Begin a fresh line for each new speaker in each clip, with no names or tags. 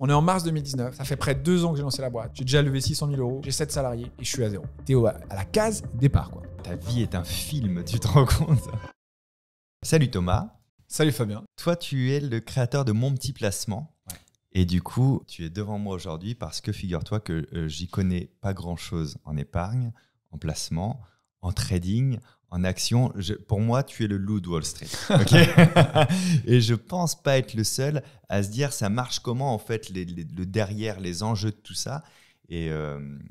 On est en mars 2019. Ça fait près de 2 ans que j'ai lancé la boîte. J'ai déjà levé 600 000 euros. J'ai 7 salariés et je suis à zéro. T'es à la case départ, quoi.
Ta vie est un film, tu te rends compte? Salut Thomas.
Salut Fabien.
Toi, tu es le créateur de Mon Petit Placement.
Ouais.
Et du coup, tu es devant moi aujourd'hui parce que figure-toi que j'y connais pas grand-chose en épargne, en placement, en trading, en action. Pour moi, tu es le loup de Wall Street. Okay. Et je pense pas être le seul à se dire ça marche comment en fait le derrière, les enjeux de tout ça. Et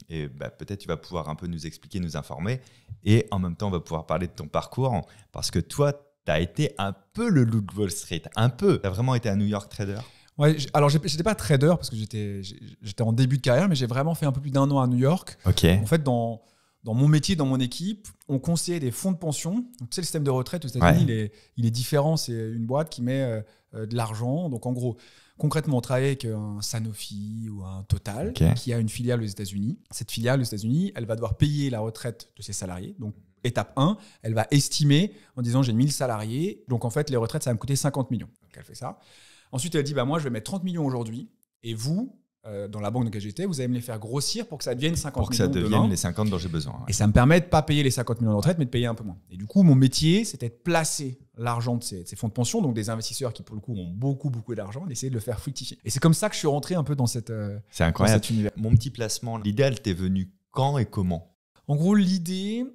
peut-être tu vas pouvoir un peu nous expliquer, nous informer. Et en même temps, on va pouvoir parler de ton parcours parce que toi, tu as été un peu le loup de Wall Street. Un peu. Tu as vraiment été un New York trader.
Ouais, alors j'étais pas trader parce que j'étais en début de carrière, mais j'ai vraiment fait un peu plus d'1 an à New York.
Ok.
En fait, dans mon métier, dans mon équipe, on conseillait des fonds de pension. Donc, tu sais, le système de retraite aux États-Unis,
Ouais.
il est différent. C'est une boîte qui met de l'argent. Donc, en gros, concrètement, on travaille avec un Sanofi ou un Total qui a une filiale aux États-Unis. Cette filiale aux États-Unis, elle va devoir payer la retraite de ses salariés. Donc, étape 1, elle va estimer en disant j'ai 1000 salariés. Donc, en fait, les retraites, ça va me coûter 50 millions. Donc, elle fait ça. Ensuite, elle dit moi, je vais mettre 30 millions aujourd'hui. Et vous, dans la banque dans laquelle j'étais, vous allez me les faire grossir pour que ça devienne 50 millions.
Pour que ça devienne
demain.
les 50 dont j'ai besoin. Ouais.
Et ça me permet de ne pas payer les 50 millions de retraite, mais de payer un peu moins. Et du coup, mon métier, c'était de placer l'argent de ces fonds de pension, donc des investisseurs qui, pour le coup, ont beaucoup d'argent, d'essayer de le faire fructifier. Et c'est comme ça que je suis rentré un peu dans cet univers.
Mon Petit Placement, l'idéal t'est venu quand et comment?
En gros, l'idée,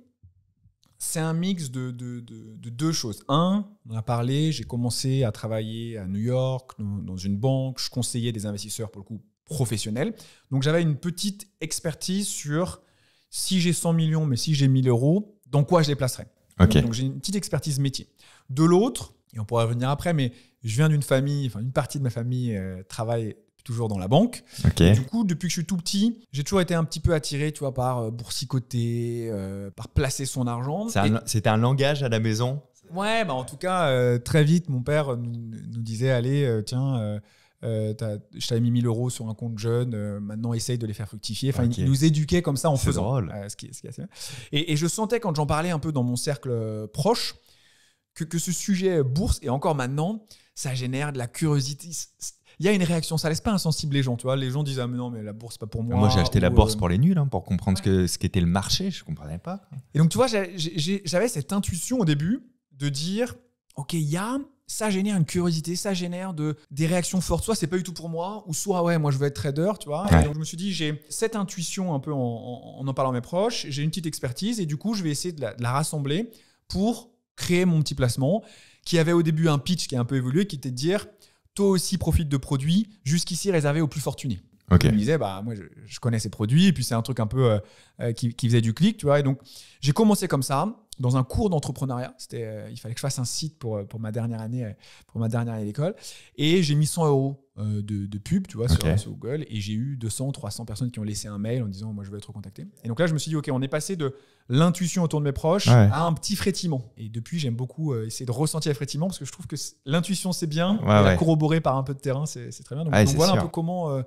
c'est un mix de 2 choses. On a parlé, j'ai commencé à travailler à New York, dans une banque. Je conseillais des investisseurs, pour le coup, professionnels. Donc, j'avais une petite expertise sur si j'ai 100 millions, mais si j'ai 1000 euros, dans quoi je les placerai.
Okay.
Donc, j'ai une petite expertise métier. De l'autre, et on pourra revenir après, mais je viens d'une famille, enfin, une partie de ma famille travaille toujours dans la banque.
Okay.
Du coup, depuis que je suis tout petit, j'ai toujours été un petit peu attiré, tu vois, par boursicoter, par placer son argent.
C'était un langage à la maison?
Ouais, en tout cas, très vite, mon père nous disait, allez, tiens, je t'avais mis 1000 euros sur un compte jeune, maintenant essaye de les faire fructifier. Enfin, il nous éduquait comme ça en faisant.
C'est drôle.
Ce qui est assez bien. Et je sentais, quand j'en parlais un peu dans mon cercle proche, que ce sujet bourse, et encore maintenant, ça génère de la curiosité. Il y a une réaction, ça laisse pas insensible les gens, tu vois. Les gens disent mais non, mais la bourse c'est pas pour moi.
Moi j'ai acheté la bourse pour les nuls, pour comprendre ce qu'était le marché, je comprenais pas.
Et donc tu vois, j'avais cette intuition au début de dire ok, ça génère une curiosité, ça génère des réactions fortes. Soit c'est pas du tout pour moi, ou soit ouais, moi je veux être trader, tu vois.
Ouais.
Et donc je me suis dit j'ai cette intuition un peu en parlant à mes proches, j'ai une petite expertise et du coup je vais essayer de la rassembler pour créer mon petit placement qui avait au début un pitch qui a un peu évolué, qui était de dire toi aussi profite de produits jusqu'ici réservés aux plus fortunés.
Okay.
Je me disais, moi je connais ces produits et puis c'est un truc un peu qui faisait du clic, tu vois. Et donc j'ai commencé comme ça dans un cours d'entrepreneuriat. Il fallait que je fasse un site pour ma dernière année d'école et j'ai mis 100 euros de pub, tu vois, sur Google, et j'ai eu 200, 300 personnes qui ont laissé un mail en disant moi je veux être contacté. Et donc là je me suis dit ok, on est passé de l'intuition autour de mes proches à un petit frétillement. Et depuis j'aime beaucoup essayer de ressentir le frétillement parce que je trouve que l'intuition c'est bien, la corroborer par un peu de terrain c'est très bien. Donc voilà un peu comment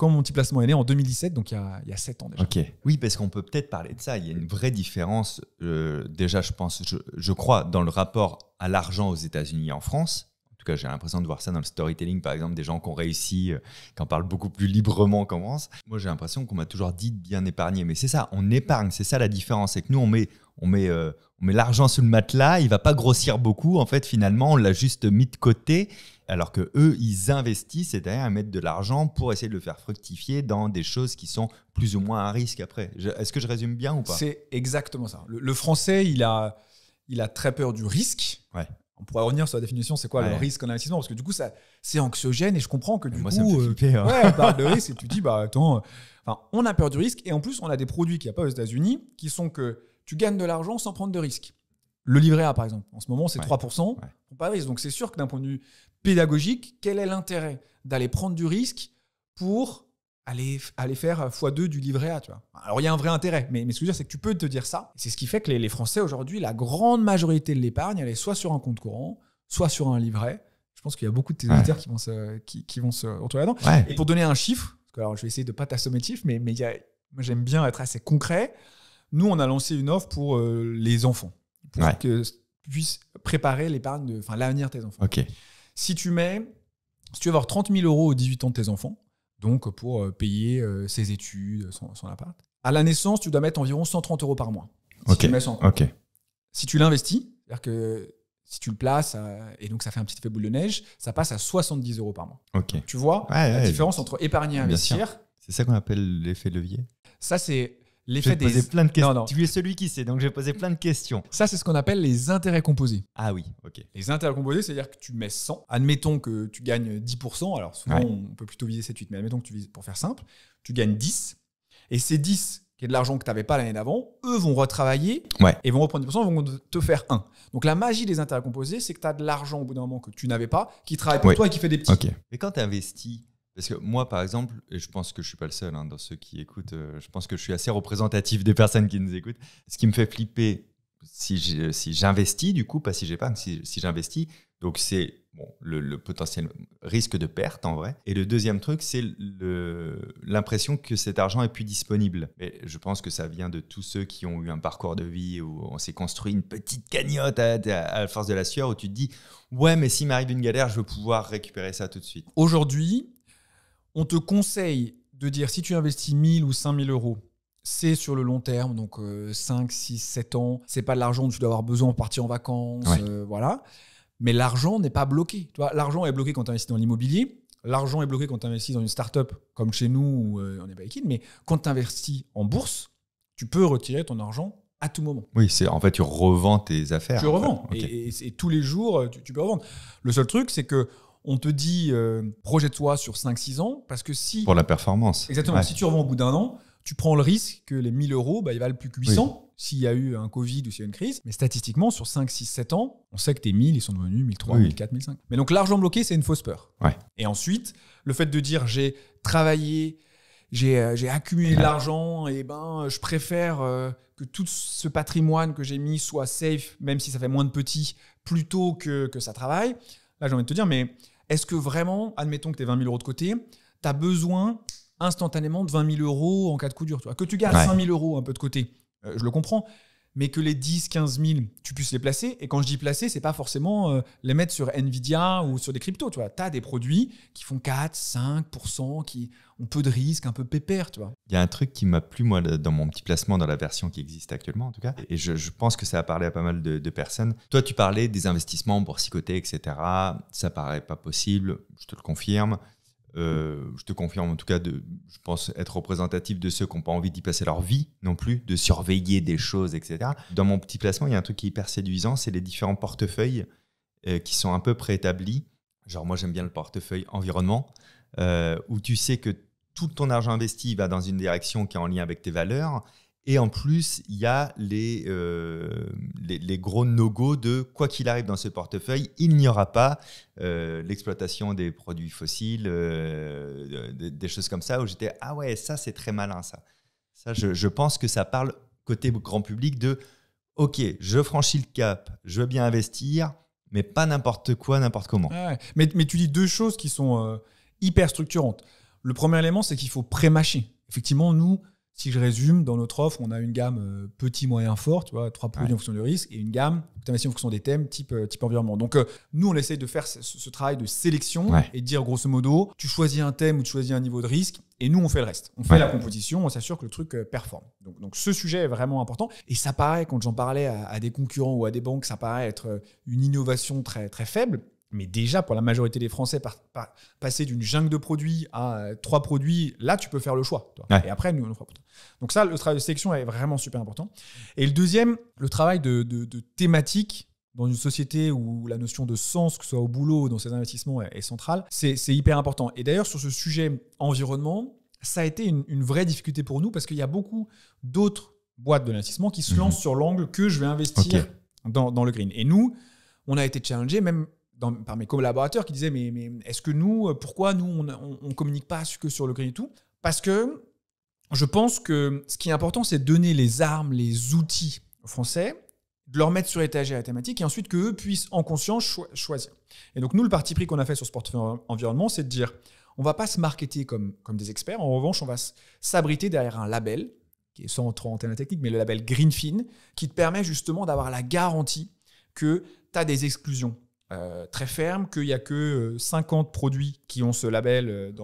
mon petit placement est né en 2017, donc il y a 7 ans déjà.
Ok. Oui, parce qu'on peut peut-être parler de ça. Il y a une vraie différence, déjà, je crois, dans le rapport à l'argent aux États-Unis et en France. En tout cas, j'ai l'impression de voir ça dans le storytelling, par exemple, des gens qui ont réussi, qui en parlent beaucoup plus librement qu'en France. Moi, j'ai l'impression qu'on m'a toujours dit de bien épargner. Mais c'est ça, on épargne, c'est ça la différence. C'est que nous, on met l'argent sous le matelas, il ne va pas grossir beaucoup. En fait, finalement, on l'a juste mis de côté. Alors qu'eux, ils investissent, c'est-à-dire à mettre de l'argent pour essayer de le faire fructifier dans des choses qui sont plus ou moins à risque après. Est-ce que je résume bien ou pas?
C'est exactement ça. Le Français, il a très peur du risque.
Ouais.
On pourrait revenir sur la définition, c'est quoi le risque en investissement? Parce que du coup, c'est anxiogène et je comprends que du coup…
ça me fait flipper.
On parle de risque et tu te dis, attends, on a peur du risque et en plus, on a des produits qu'il n'y a pas aux États-Unis qui sont que tu gagnes de l'argent sans prendre de risque. Le livret A, par exemple, en ce moment, c'est 3%. Pas de risque. Donc, c'est sûr que d'un point de vue pédagogique, quel est l'intérêt d'aller prendre du risque pour aller faire x2 du livret A, tu vois. Alors, il y a un vrai intérêt, mais ce que je veux dire, c'est que tu peux te dire ça. C'est ce qui fait que les Français, aujourd'hui, la grande majorité de l'épargne, elle est soit sur un compte courant, soit sur un livret. Je pense qu'il y a beaucoup de tes auditeurs qui vont se retrouver là-dedans. Ouais. Et pour donner un chiffre, parce que alors, je vais essayer de ne pas t'assommer de chiffres, mais moi, j'aime bien être assez concret. Nous, on a lancé une offre pour les enfants, pour que tu puisses préparer l'épargne, l'avenir de tes enfants.
Okay.
Si tu veux avoir 30 000 euros aux 18 ans de tes enfants, donc pour payer ses études, son appart. À la naissance, tu dois mettre environ 130 € par mois. Si tu le mets sans compte. Si tu l'investis, c'est-à-dire que si tu le places, et donc ça fait un petit effet boule de neige, ça passe à 70 € par mois. Donc, tu vois la différence entre épargner et investir.
C'est ça qu'on appelle l'effet levier.
Ça, c'est l'effet
je vais poser plein de questions.
Non.
Tu es celui qui sait, donc je vais poser plein de questions.
Ça, c'est ce qu'on appelle les intérêts composés.
Ah oui, ok.
Les intérêts composés, c'est-à-dire que tu mets 100. Admettons que tu gagnes 10%. Alors souvent, on peut plutôt viser 7-8, mais admettons que tu vises, pour faire simple, tu gagnes 10. Et ces 10, qui est de l'argent que tu n'avais pas l'année d'avant, eux vont retravailler et vont reprendre 10%, vont te faire 1. Donc la magie des intérêts composés, c'est que tu as de l'argent au bout d'un moment que tu n'avais pas, qui travaille pour toi et qui fait des petits.
Mais quand tu investis, parce que moi par exemple, et je pense que je ne suis pas le seul dans ceux qui écoutent, je pense que je suis assez représentatif des personnes qui nous écoutent, ce qui me fait flipper si j'investis, du coup, pas si j'épargne, si j'investis, donc c'est le potentiel risque de perte en vrai. Et le deuxième truc, c'est l'impression que cet argent est plus disponible. Et je pense que ça vient de tous ceux qui ont eu un parcours de vie où on s'est construit une petite cagnotte à la force de la sueur, où tu te dis « Ouais, mais s'il m'arrive une galère, je veux pouvoir récupérer ça tout de suite. »
Aujourd'hui, on te conseille de dire si tu investis 1000 ou 5000 €, c'est sur le long terme, donc 5, 6, 7 ans. C'est pas de l'argent dont tu dois avoir besoin pour partir en vacances, voilà. Mais l'argent n'est pas bloqué. Tu vois, l'argent est bloqué quand tu investis dans l'immobilier. L'argent est bloqué quand tu investis dans une start-up comme chez nous où on n'est pas liquide. Mais quand tu investis en bourse, tu peux retirer ton argent à tout moment.
Oui, en fait, tu revends tes affaires.
Tu revends. Et tous les jours, tu peux revendre. Le seul truc, c'est que on te dit projette-toi sur 5-6 ans parce que si...
Pour la performance.
Exactement. Si tu revends au bout d'un an, tu prends le risque que les 1000 €, ils valent plus que 800 s'il y a eu un Covid ou s'il y a eu une crise. Mais statistiquement, sur 5, 6, 7 ans, on sait que tes 1000, ils sont devenus 1003, 1004, 1005. Mais donc l'argent bloqué, c'est une fausse peur. Et ensuite, le fait de dire j'ai travaillé, j'ai accumulé de l'argent, et je préfère que tout ce patrimoine que j'ai mis soit safe, même si ça fait moins de petits, plutôt que ça travaille. Là, j'ai envie de te dire, mais est-ce que vraiment, admettons que tu aies 20 000 € de côté, tu as besoin instantanément de 20 000 € en cas de coup dur, tu vois. Que tu gardes 5 000 € un peu de côté, je le comprends, mais que les 10, 15 000, tu puisses les placer. Et quand je dis placer, c'est pas forcément les mettre sur Nvidia ou sur des cryptos, tu vois. Tu as des produits qui font 4, 5%, qui ont peu de risques, un peu pépère, tu vois.
Il y a un truc qui m'a plu, moi, dans mon petit placement, dans la version qui existe actuellement, en tout cas. Et je pense que ça a parlé à pas mal de personnes. Toi, tu parlais des investissements boursicotés, etc. Ça paraît pas possible, je te le confirme. Je te confirme en tout cas je pense être représentatif de ceux qui n'ont pas envie d'y passer leur vie non plus, de surveiller des choses, etc. Dans mon petit placement, il y a un truc qui est hyper séduisant, c'est les différents portefeuilles qui sont un peu préétablis. Genre moi j'aime bien le portefeuille environnement, où tu sais que tout ton argent investi va dans une direction qui est en lien avec tes valeurs. Et en plus, il y a les gros no-go de quoi qu'il arrive dans ce portefeuille, il n'y aura pas l'exploitation des produits fossiles, des choses comme ça, où j'étais « Ah ouais, ça c'est très malin ça ». Ça, je pense que ça parle côté grand public de « Ok, je franchis le cap, je veux bien investir, mais pas n'importe quoi, n'importe comment ».
Mais tu dis deux choses qui sont hyper structurantes. Le premier élément, c'est qu'il faut pré-mâcher. Effectivement, nous... Si je résume, dans notre offre, on a une gamme petit, moyen, fort, tu vois, 3 produits en fonction du risque, et une gamme en fonction des thèmes type environnement. Donc, nous, on essaye de faire ce travail de sélection et de dire, grosso modo, tu choisis un thème ou tu choisis un niveau de risque, et nous, on fait le reste. On fait la composition, on s'assure que le truc performe. Donc, ce sujet est vraiment important. Et ça paraît, quand j'en parlais à des concurrents ou à des banques, ça paraît être une innovation très, très faible. Mais déjà, pour la majorité des Français, passer d'une jungle de produits à 3 produits, là, tu peux faire le choix. Toi. Et après, nous, on le fera pour toi. Donc ça, le travail de sélection est vraiment super important. Et le deuxième, le travail de thématique dans une société où la notion de sens, que ce soit au boulot ou dans ses investissements, est centrale, c'est hyper important. Et d'ailleurs, sur ce sujet environnement, ça a été une vraie difficulté pour nous parce qu'il y a beaucoup d'autres boîtes de l'investissement qui se lancent sur l'angle que je vais investir dans le green. Et nous, on a été challengés, même par mes collaborateurs qui disaient mais est-ce que pourquoi nous on ne communique pas que sur le green et tout? Parce que je pense que ce qui est important, c'est de donner les armes, les outils aux Français, de leur mettre sur l'étagère la thématique et ensuite qu'eux puissent en conscience choisir. Et donc nous, le parti pris qu'on a fait sur ce portefeuille environnement, c'est de dire on ne va pas se marketer comme des experts. En revanche, on va s'abriter derrière un label qui est sans trop rentrer dans la technique, mais le label Greenfin, qui te permet justement d'avoir la garantie que tu as des exclusions très ferme, qu'il n'y a que 50 produits qui ont ce label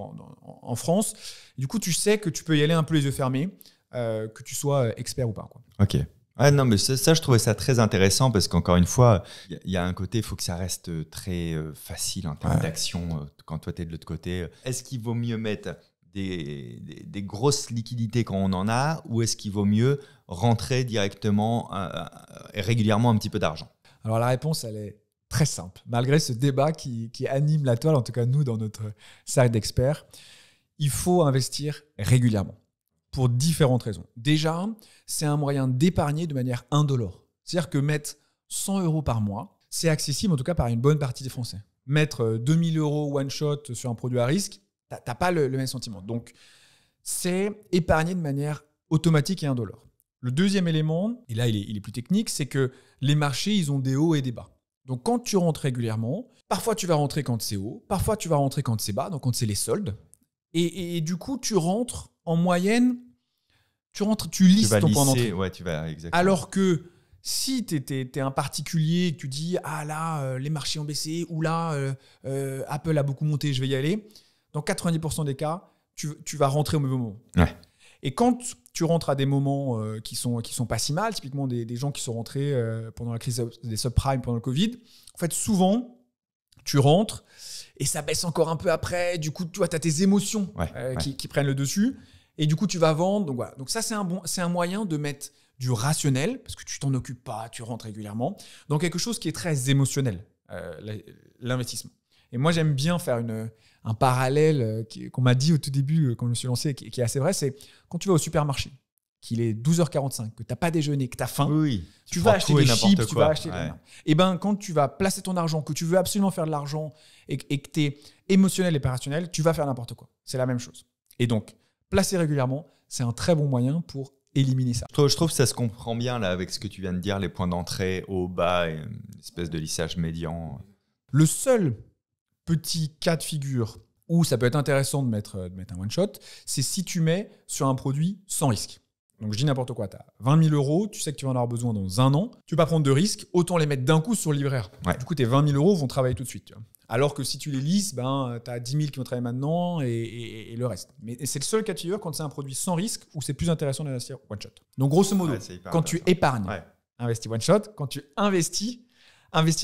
en France. Et du coup, tu sais que tu peux y aller un peu les yeux fermés, que tu sois expert ou pas, quoi.
Ok. Ouais, non, mais ça, je trouvais ça très intéressant parce qu'encore une fois, il y a un côté, il faut que ça reste très facile en termes d'action quand toi, tu es de l'autre côté. Est-ce qu'il vaut mieux mettre des grosses liquidités quand on en a, ou est-ce qu'il vaut mieux rentrer directement et régulièrement un petit peu d'argent?
Alors la réponse, elle est très simple. Malgré ce débat qui anime la toile, en tout cas nous, dans notre cercle d'experts, il faut investir régulièrement pour différentes raisons. Déjà, c'est un moyen d'épargner de manière indolore. C'est-à-dire que mettre 100 € par mois, c'est accessible en tout cas par une bonne partie des Français. Mettre 2000 € one shot sur un produit à risque, tu n'as pas le même sentiment. Donc, c'est épargner de manière automatique et indolore. Le deuxième élément, et là il est plus technique, c'est que les marchés, ils ont des hauts et des bas. Donc quand tu rentres régulièrement, parfois tu vas rentrer quand c'est haut, parfois tu vas rentrer quand c'est bas, donc quand c'est les soldes. Et du coup, tu rentres en moyenne, tu lisses ton point d'entrée.
Ouais, tu vas exactement.
Alors que si tu es un particulier et que tu dis « Ah là, les marchés ont baissé » ou là, Apple a beaucoup monté, je vais y aller », dans 90% des cas, tu vas rentrer au mauvais moment.
Ouais.
Et quand tu rentres à des moments qui sont pas si mal, typiquement des gens qui sont rentrés pendant la crise des subprimes, pendant le Covid, en fait, souvent, tu rentres et ça baisse encore un peu après. Du coup, tu as tes émotions qui prennent le dessus. Et du coup, tu vas vendre. Donc, voilà. Donc ça, c'est un moyen de mettre du rationnel, parce que tu t'en occupes pas, tu rentres régulièrement, dans quelque chose qui est très émotionnel, l'investissement. Et moi, j'aime bien faire un parallèle qu'on m'a dit au tout début, quand je me suis lancé, qui est assez vrai, c'est quand tu vas au supermarché, qu'il est 12h45, que tu n'as pas déjeuné, que tu as faim, tu vas acheter des chips, tu vas acheter des... Et ben, quand tu vas placer ton argent, que tu veux absolument faire de l'argent et que tu es émotionnel et pas rationnel, tu vas faire n'importe quoi. C'est la même chose. Et donc, placer régulièrement, c'est un très bon moyen pour éliminer ça.
Je trouve que ça se comprend bien là, avec ce que tu viens de dire, les points d'entrée haut, bas, et une espèce de lissage médian.
Le seul petit cas de figure où ça peut être intéressant de mettre un one-shot, c'est si tu mets sur un produit sans risque. Donc je dis n'importe quoi, tu as 20 000 €, tu sais que tu vas en avoir besoin dans un an, tu ne vas pas prendre de risque, autant les mettre d'un coup sur le livret A. Ouais. Du coup, tes 20 000 € vont travailler tout de suite. Tu vois. Alors que si tu les lisses, tu as 10 000 qui vont travailler maintenant et le reste. Mais c'est le seul cas de figure quand c'est un produit sans risque où c'est plus intéressant d'investir one-shot. Donc grosso modo, quand tu épargnes, investis one-shot. Quand tu investis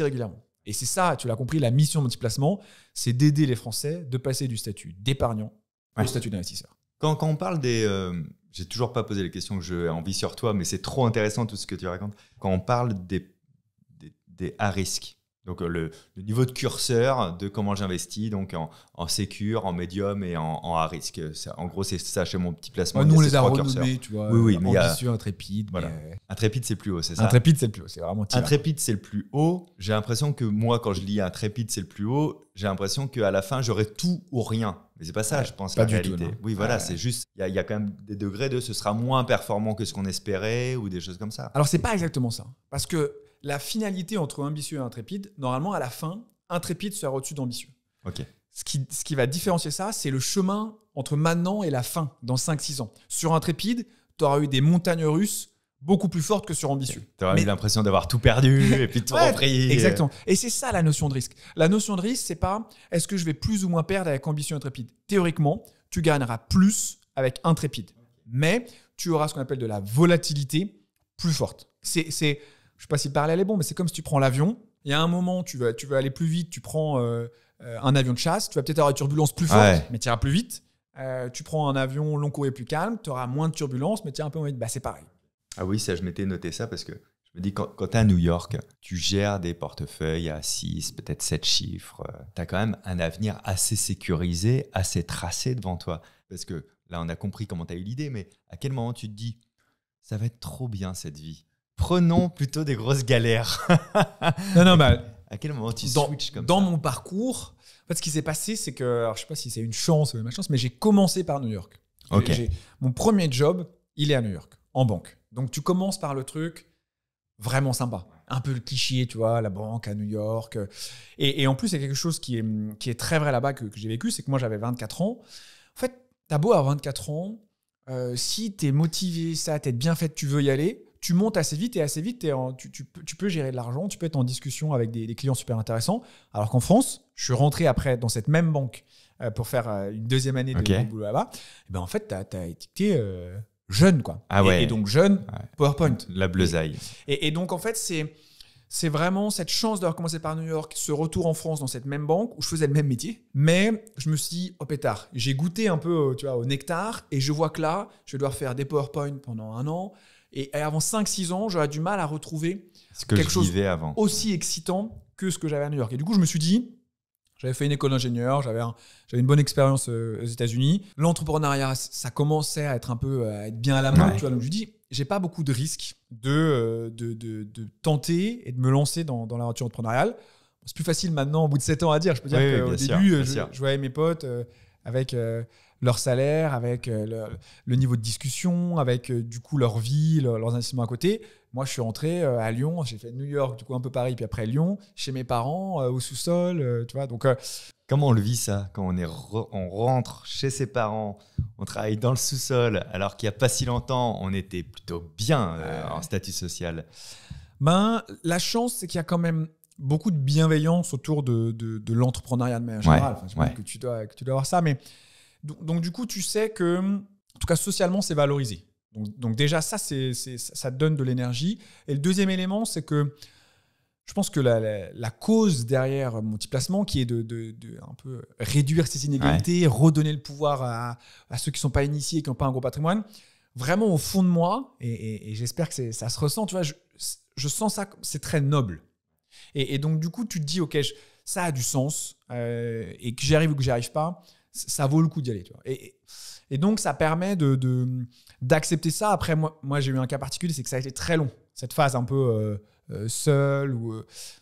régulièrement. Et c'est ça, tu l'as compris, la mission de Multiplacement, c'est d'aider les Français de passer du statut d'épargnant au statut d'investisseur.
Quand on parle des... j'ai toujours pas posé les questions que j'ai envie sur toi, mais c'est trop intéressant tout ce que tu racontes. Quand on parle des à risque, donc le niveau de curseur de comment j'investis, donc en sécure, en médium et en à risque. En gros, c'est ça chez mon petit placement.
Nous, on les a renommés, tu vois.
Oui, mais
ambitieux, intrépide.
Voilà. Intrépide, c'est plus haut, c'est ça?
Intrépide, c'est le plus haut. C'est vraiment tiré.
Intrépide, c'est le plus haut. J'ai l'impression que moi, quand je lis Intrépide, c'est le plus haut, j'ai l'impression qu'à la fin, j'aurai tout ou rien. Mais c'est pas ça, je pense, la réalité.
Tout,
oui, voilà, c'est juste, il y a quand même des degrés de ce sera moins performant que ce qu'on espérait ou des choses comme ça.
Alors, c'est pas exactement ça. Parce que la finalité entre ambitieux et intrépide, normalement, à la fin, intrépide sera au-dessus d'ambitieux.
Ok.
Ce qui va différencier ça, c'est le chemin entre maintenant et la fin, dans 5-6 ans. Sur intrépide, tu auras eu des montagnes russes beaucoup plus fortes que sur ambitieux.
Tu auras eu l'impression d'avoir tout perdu et puis de tout repris.
Exactement. Et c'est ça la notion de risque. La notion de risque, c'est pas est-ce que je vais plus ou moins perdre avec ambitieux et intrépide. Théoriquement, tu gagneras plus avec intrépide. Mais tu auras ce qu'on appelle de la volatilité plus forte. Je ne sais pas si le parallèle est bon, mais c'est comme si tu prends l'avion. Il y a un moment, tu veux aller plus vite, tu prends un avion de chasse, tu vas peut-être avoir des turbulences plus fortes, mais tu iras plus vite. Tu prends un avion long courrier plus calme, tu auras moins de turbulences, mais tu iras un peu moins vite. C'est pareil.
Ah oui, ça, je m'étais noté ça parce que je me dis, quand tu es à New York, tu gères des portefeuilles à 6, peut-être 7 chiffres. Tu as quand même un avenir assez sécurisé, assez tracé devant toi. Parce que là, on a compris comment tu as eu l'idée, mais à quel moment tu te dis, ça va être trop bien cette vie? Prenons plutôt des grosses galères.
Non,
à quel moment tu switches comme ça?
Dans mon parcours, en fait, ce qui s'est passé, c'est que, alors, je ne sais pas si c'est une chance ou une malchance, mais j'ai commencé par New York.
Okay.
Mon premier job, il est à New York, en banque. Donc, tu commences par le truc vraiment sympa. Un peu le cliché, tu vois, la banque à New York. Et en plus, il y a quelque chose qui est très vrai là-bas que j'ai vécu, c'est que moi, j'avais 24 ans. En fait, tu as beau avoir 24 ans, si tu es motivé, ça, tu es bien fait, tu veux y aller, tu montes assez vite et assez vite, tu peux gérer de l'argent, tu peux être en discussion avec des clients super intéressants. Alors qu'en France, je suis rentré après dans cette même banque pour faire une deuxième année de boulot là-bas. Et ben en fait, tu as été jeune, quoi. Et donc jeune, PowerPoint.
La bleusaille.
Et donc en fait, c'est vraiment cette chance d'avoir commencé par New York, ce retour en France dans cette même banque où je faisais le même métier. Mais je me suis dit, oh pétard, j'ai goûté un peu au nectar et je vois que là, je vais devoir faire des PowerPoint pendant 1 an. Et avant 5-6 ans, j'aurais du mal à retrouver quelque chose aussi excitant que ce que j'avais à New York. Et du coup, je me suis dit, j'avais fait une école d'ingénieur, j'avais une bonne expérience aux États-Unis. L'entrepreneuriat, ça commençait à être un peu à être bien à la main. Tu vois, donc je me dis, j'ai pas beaucoup de risques de tenter et de me lancer dans l'aventure entrepreneuriale. C'est plus facile maintenant, au bout de 7 ans, à dire. Je peux dire qu'au début, je voyais mes potes avec leur salaire, avec le niveau de discussion, avec du coup leur vie, leurs investissements à côté. Moi, je suis rentré à Lyon, j'ai fait New York, du coup un peu Paris, puis après Lyon, chez mes parents, au sous-sol, tu vois. Donc,
comment on le vit ça quand on rentre chez ses parents, on travaille dans le sous-sol, alors qu'il n'y a pas si longtemps, on était plutôt bien en statut social.
La chance, c'est qu'il y a quand même beaucoup de bienveillance autour de l'entrepreneuriat de manière générale. Enfin, je pense que tu dois avoir ça, mais donc du coup, tu sais que, en tout cas socialement, c'est valorisé. Donc déjà, ça te donne de l'énergie. Et le deuxième élément, c'est que je pense que la cause derrière mon petit placement, qui est de un peu réduire ces inégalités, redonner le pouvoir à ceux qui ne sont pas initiés, qui n'ont pas un gros patrimoine, vraiment au fond de moi, et j'espère que ça se ressent, tu vois, je sens ça, c'est très noble. Et donc du coup, tu te dis, ok, ça a du sens, et que j'y arrive ou que j'y arrive pas, ça vaut le coup d'y aller. Tu vois. Et donc, ça permet d'accepter ça. Après, moi, j'ai eu un cas particulier, c'est que ça a été très long, cette phase un peu seule.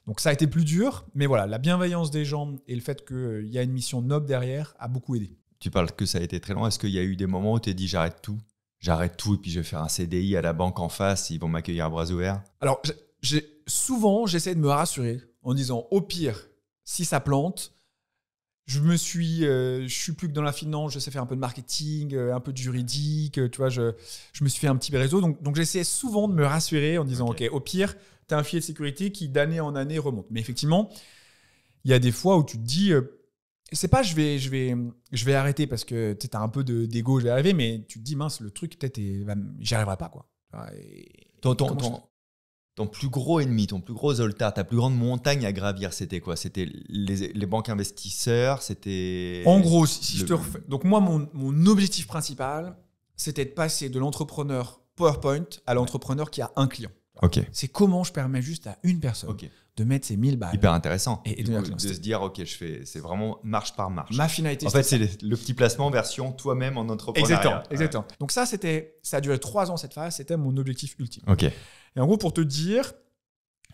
Donc, ça a été plus dur. Mais voilà, la bienveillance des gens et le fait qu'il y a une mission noble derrière a beaucoup aidé.
Tu parles que ça a été très long. Est-ce qu'il y a eu des moments où tu t'es dit, j'arrête tout et puis je vais faire un CDI à la banque en face, ils vont m'accueillir à bras ouverts?
Alors, souvent, j'essaie de me rassurer en disant, au pire, si ça plante, je suis plus que dans la finance, je sais faire un peu de marketing, un peu de juridique, tu vois, je me suis fait un petit réseau. Donc j'essaie souvent de me rassurer en disant, ok, au pire, tu as un filet de sécurité qui d'année en année remonte. Mais effectivement, il y a des fois où tu te dis, c'est pas je vais arrêter parce que tu as un peu d'ego, je vais arriver, mais tu te dis, mince, le truc, peut-être, j'y arriverai pas, quoi.
Ton plus gros ennemi, ton plus gros oltar, ta plus grande montagne à gravir, c'était quoi? C'était les banques investisseurs? C'était...
En gros, si je te refais... Donc moi, mon objectif principal, c'était de passer de l'entrepreneur PowerPoint à l'entrepreneur qui a un client. C'est comment je permets juste à une personne de mettre ses 1000 balles.
Hyper intéressant.
Et
de se dire, c'est vraiment marche par marche.
Ma finalité,
en fait, c'est le petit placement version toi-même en entrepreneuriat.
Exactement. Donc ça a duré 3 ans cette phase, c'était mon objectif ultime.
Et
en gros, pour te dire,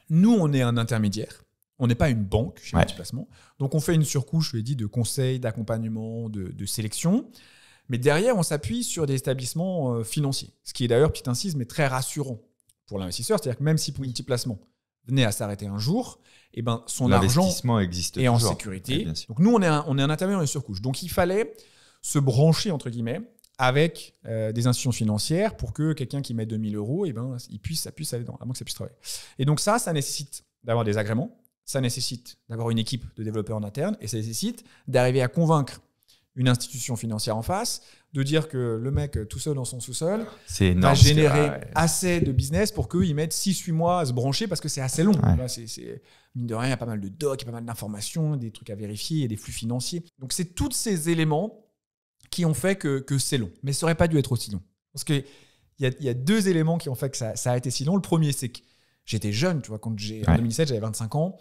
nous, on est un intermédiaire. On n'est pas une banque chez Petit Placement. Donc, on fait une surcouche, je l'ai dit, de conseils, d'accompagnement, de sélection. Mais derrière, on s'appuie sur des établissements financiers. Ce qui est d'ailleurs, petite incise, mais très rassurant pour l'investisseur. C'est-à-dire que même si Petit Placement venait à s'arrêter un jour, eh ben, son argent est en sécurité. Donc, nous, on est un intermédiaire, une surcouche. Donc, il fallait se brancher, entre guillemets, avec des institutions financières pour que quelqu'un qui met 2 000 €, ça puisse aller dans la banque, ça puisse travailler. Et donc ça nécessite d'avoir des agréments, ça nécessite d'avoir une équipe de développeurs en interne, et ça nécessite d'arriver à convaincre une institution financière en face, de dire que le mec tout seul dans son sous-sol va générer assez de business pour qu'il mette 6-8 mois à se brancher, parce que c'est assez long. Là, mine de rien, il y a pas mal de docs, il y a pas mal d'informations, des trucs à vérifier, et des flux financiers. Donc c'est tous ces éléments qui ont fait que c'est long. Mais ça n'aurait pas dû être aussi long. Parce qu'il y a 2 éléments qui ont fait que ça a été si long. Le premier, c'est que j'étais jeune. Tu vois, en 2007, j'avais 25 ans.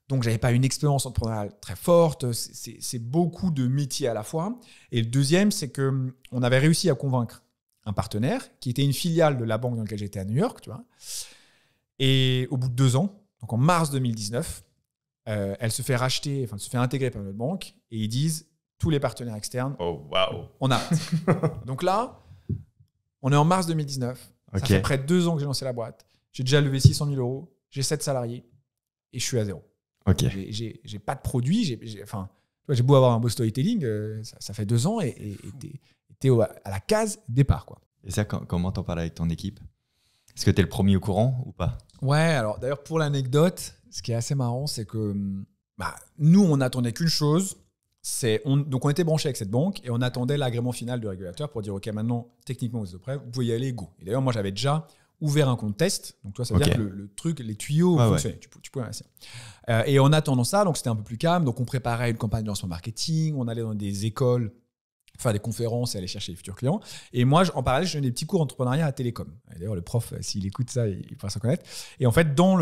Donc, je n'avais pas une expérience entrepreneuriale très forte. C'est beaucoup de métiers à la fois. Et le deuxième, c'est qu'on avait réussi à convaincre un partenaire qui était une filiale de la banque dans laquelle j'étais à New York. Tu vois. Et au bout de 2 ans, donc en mars 2019, elle se fait intégrer par notre banque. Et ils disent, tous les partenaires externes, on arrête. Donc là, on est en mars 2019. Ça fait près de 2 ans que j'ai lancé la boîte. J'ai déjà levé 600 000 €. J'ai 7 salariés et je suis à 0. J'ai pas de produit. J'ai beau avoir un beau storytelling, ça fait 2 ans et t'es à la case départ, quoi.
Et ça, comment t'en parles avec ton équipe? Est-ce que tu es le premier au courant ou pas?
Ouais, alors d'ailleurs, pour l'anecdote, ce qui est assez marrant, c'est que nous, on n'attendait qu'une chose. Donc, on était branché avec cette banque et on attendait l'agrément final du régulateur pour dire OK, maintenant, techniquement, vous êtes prêts, vous pouvez y aller, go. Et d'ailleurs, moi, j'avais déjà ouvert un compte test. Donc, toi, ça veut dire que le truc, les tuyaux fonctionnaient. Ouais. Tu pouvais investir. Et en attendant ça, donc c'était un peu plus calme. Donc, on préparait une campagne de lancement marketing. On allait dans des écoles faire des conférences et aller chercher les futurs clients. Et moi, en parallèle, je donnais des petits cours d'entrepreneuriat à Télécom. Et d'ailleurs, le prof, s'il écoute ça, il pourra s'en connaître. Et en fait, dans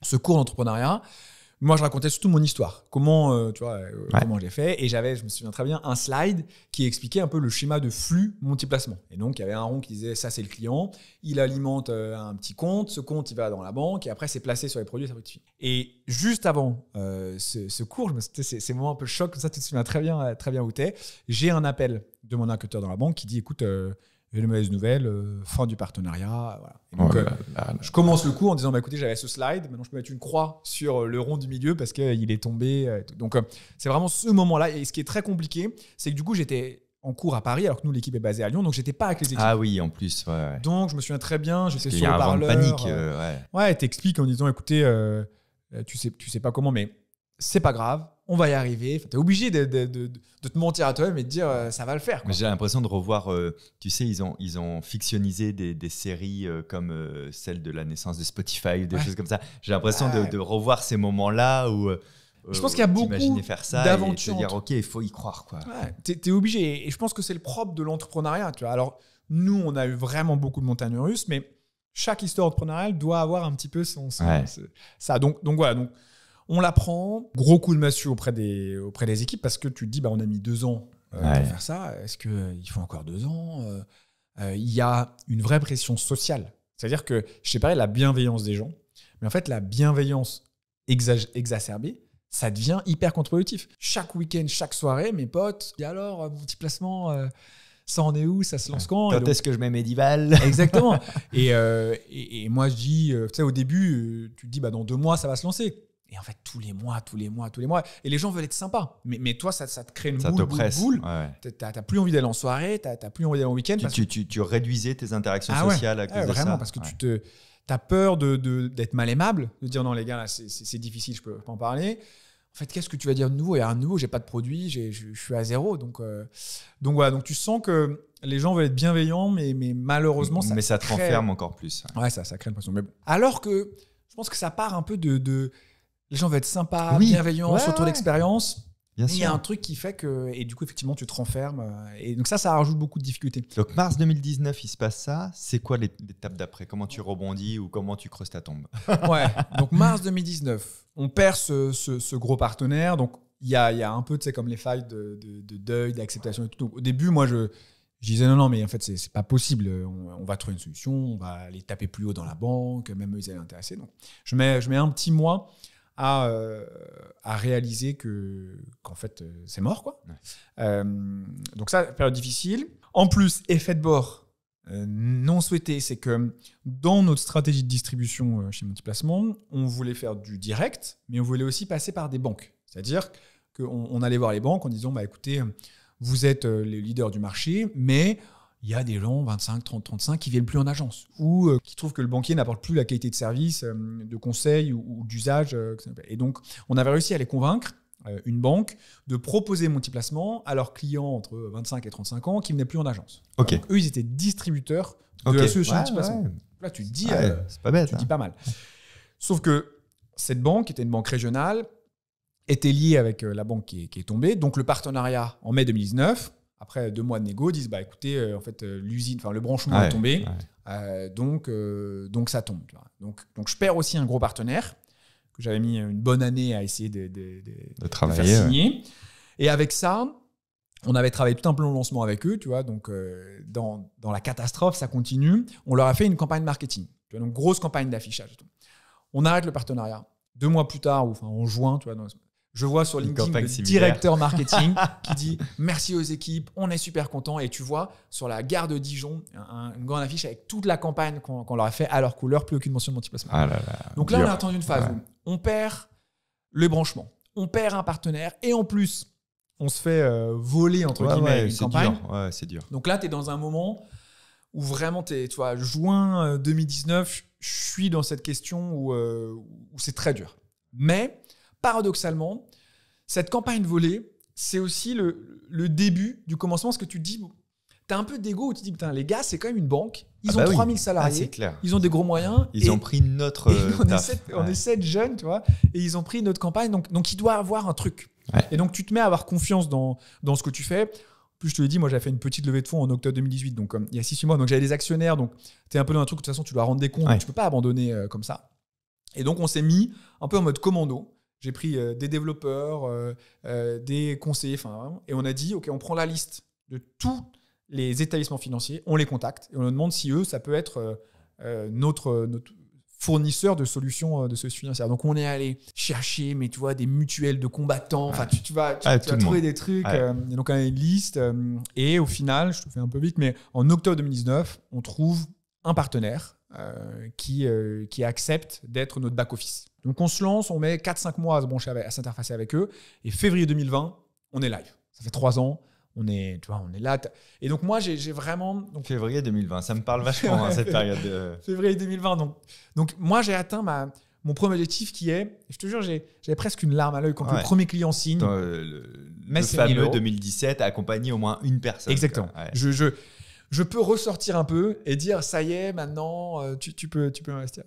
ce cours d'entrepreneuriat, moi, je racontais surtout mon histoire. Comment, comment je l'ai fait. Et j'avais, je me souviens très bien, un slide qui expliquait un peu le schéma de flux multiplacement. Et donc, il y avait un rond qui disait, ça, c'est le client. Il alimente un petit compte. Ce compte, il va dans la banque. Et après, c'est placé sur les produits. Ça fructifie. Et juste avant ce cours, c'est moments un peu choc. Comme ça, tu te souviens très bien où t'es. J'ai un appel de mon acteur dans la banque qui dit, écoute, j'ai une mauvaise nouvelle, fin du partenariat. Voilà. Et donc, je commence le cours en disant, écoutez, j'avais ce slide, maintenant je peux mettre une croix sur le rond du milieu parce qu'il est tombé. Donc, c'est vraiment ce moment-là. Et ce qui est très compliqué, c'est que du coup, j'étais en cours à Paris, alors que nous, l'équipe est basée à Lyon, donc j'étais pas avec les équipes.
Ah oui, en plus. Ouais.
Donc, je me souviens très bien, j'étais sur
le
parleur.
Il y a un vent de panique.
Ouais, t'expliques en disant, écoutez, tu sais pas comment, mais c'est pas grave. On va y arriver. Enfin, t'es obligé de te mentir à toi-même et de dire ça va le faire.
J'ai l'impression de revoir, tu sais, ils ont fictionnisé des séries comme celle de la naissance de Spotify ou des choses comme ça. J'ai l'impression de revoir ces moments-là où
je pense qu'il y a beaucoup
faire ça
d'aventures.
Et te dire, OK, il faut y croire. Quoi.
Ouais, t'es obligé. Et je pense que c'est le propre de l'entrepreneuriat. Tu vois. Alors, nous, on a eu vraiment beaucoup de montagnes russes, mais chaque histoire entrepreneuriale doit avoir un petit peu ça. Donc voilà. Donc, on l'apprend, gros coup de massue auprès des équipes parce que tu te dis, on a mis 2 ans pour faire ça. Est-ce qu'il faut encore 2 ans Il y a une vraie pression sociale. C'est-à-dire que, je t'ai parlé de la bienveillance des gens, mais en fait, la bienveillance exacerbée, ça devient hyper contre-productif. Chaque week-end, chaque soirée, mes potes, et alors, mon petit placement, ça en est où? Ça se lance quand?
Quand est-ce que je mets Medival?
Exactement. Et moi, je dis, tu sais, au début, tu te dis, dans 2 mois, ça va se lancer. Et en fait, tous les mois. Et les gens veulent être sympas. Mais toi, ça te crée une boule.
Ouais.
T'as plus envie d'aller en soirée, t'as plus envie d'aller en week-end.
Tu réduisais tes interactions sociales à cause de
vraiment,
ça.
parce que t'as peur d'être mal aimable, de dire non, les gars, là, c'est difficile, je peux pas en parler. En fait, qu'est-ce que tu vas dire de nouveau? Il y a rien de nouveau, j'ai pas de produit, je suis à 0. Donc voilà, donc tu sens que les gens veulent être bienveillants, mais malheureusement,
ça te renferme encore plus.
Ouais, ça crée une pression. Mais bon. Alors que je pense que ça part un peu de les gens veulent être sympas, bienveillants, surtout l'expérience. Il y a un truc qui fait que, et du coup, effectivement, tu te renfermes. Et donc ça rajoute beaucoup de difficultés.
Donc mars 2019, il se passe ça. C'est quoi l'étape d'après? Comment tu rebondis ou comment tu creuses ta tombe?
Ouais, donc mars 2019, on perd ce gros partenaire. Donc il y a un peu, tu sais, comme les failles de deuil, d'acceptation et tout. Donc, au début, moi, je disais non, mais en fait, c'est pas possible. On va trouver une solution, on va aller taper plus haut dans la banque, même eux, ils allaient intéresser. Donc je mets un petit mois à réaliser qu'en fait, c'est mort, quoi. Ouais. Donc ça, période difficile. En plus, effet de bord non souhaité, c'est que dans notre stratégie de distribution chez Multiplacement, on voulait faire du direct, mais on voulait aussi passer par des banques. C'est-à-dire qu'on allait voir les banques en disant, écoutez, vous êtes les leaders du marché, mais il y a des gens, 25, 30, 35, qui ne viennent plus en agence ou qui trouvent que le banquier n'apporte plus la qualité de service, de conseil ou d'usage. Et donc, on avait réussi à les convaincre, une banque, de proposer Multiplacement à leurs clients entre 25 et 35 ans qui ne venaient plus en agence.
Okay.
Donc, eux, ils étaient distributeurs de la solution Multiplacement. Ouais. Là, tu te dis,
c'est pas bête,
dis pas mal. Sauf que cette banque, qui était une banque régionale, était liée avec la banque qui est tombée. Donc, le partenariat, en mai 2019... Après 2 mois de négo, disent écoutez, en fait, l'usine, le branchement est tombé, donc ça tombe. Donc je perds aussi un gros partenaire que j'avais mis une bonne année à essayer de
travailler,
faire signer. Ouais. Et avec ça, on avait travaillé tout un plan de lancement avec eux, tu vois. Donc dans la catastrophe, ça continue. On leur a fait une campagne marketing, tu vois, donc grosse campagne d'affichage. Et tout. On arrête le partenariat. 2 mois plus tard, en juin, tu vois. Je vois sur LinkedIn le directeur marketing qui dit « Merci aux équipes, on est super contents ». Et tu vois, sur la gare de Dijon, une grande affiche avec toute la campagne qu'on leur a fait à leur couleur, plus aucune mention de Multiplacement. Donc là, on a attendu une phase où on perd le branchement, on perd un partenaire et en plus, on se fait voler, entre guillemets, une campagne.
C'est dur.
Donc là, tu es dans un moment vraiment, tu vois, juin 2019, je suis dans cette question où c'est très dur. Mais, paradoxalement, cette campagne volée, c'est aussi le début du commencement, parce que tu te dis, tu as un peu d'ego où tu te dis, putain, les gars, c'est quand même une banque, ils ont 3000 salariés,
c'est clair.
ils ont des gros moyens.
Ils ont pris notre
on est 7 jeunes, tu vois, et ils ont pris notre campagne, donc il doit avoir un truc.
Ouais.
Et donc, tu te mets à avoir confiance dans ce que tu fais. En plus, je te l'ai dit, moi, j'avais fait une petite levée de fonds en octobre 2018, donc il y a 6 mois, donc j'avais des actionnaires, donc tu es un peu dans un truc où de toute façon, tu dois rendre des comptes, donc tu peux pas abandonner comme ça. Et donc, on s'est mis un peu en mode commando. J'ai pris des développeurs, des conseillers, et on a dit, OK, on prend la liste de tous les établissements financiers, on les contacte et on leur demande si eux, ça peut être notre fournisseur de solutions financières. Donc, on est allé chercher, mais tu vois, des mutuelles de combattants. Enfin, tu vas trouver des trucs. Et donc, on a une liste. Et au final, je te fais un peu vite, mais en octobre 2019, on trouve un partenaire qui accepte d'être notre back-office. Donc, on se lance, on met 4-5 mois à se brancher, à s'interfacer avec eux. Et février 2020, on est live. Ça fait 3 ans. On est là. Et donc, moi, j'ai vraiment... Donc,
février 2020, ça me parle vachement, cette période.
Février 2020. Donc, moi, j'ai atteint mon premier objectif qui est... Je te jure, j'avais presque une larme à l'œil quand le premier client signe.
Le fameux 2017, accompagner au moins une personne.
Exactement. Ouais. Je peux ressortir un peu et dire, ça y est, maintenant, tu peux investir.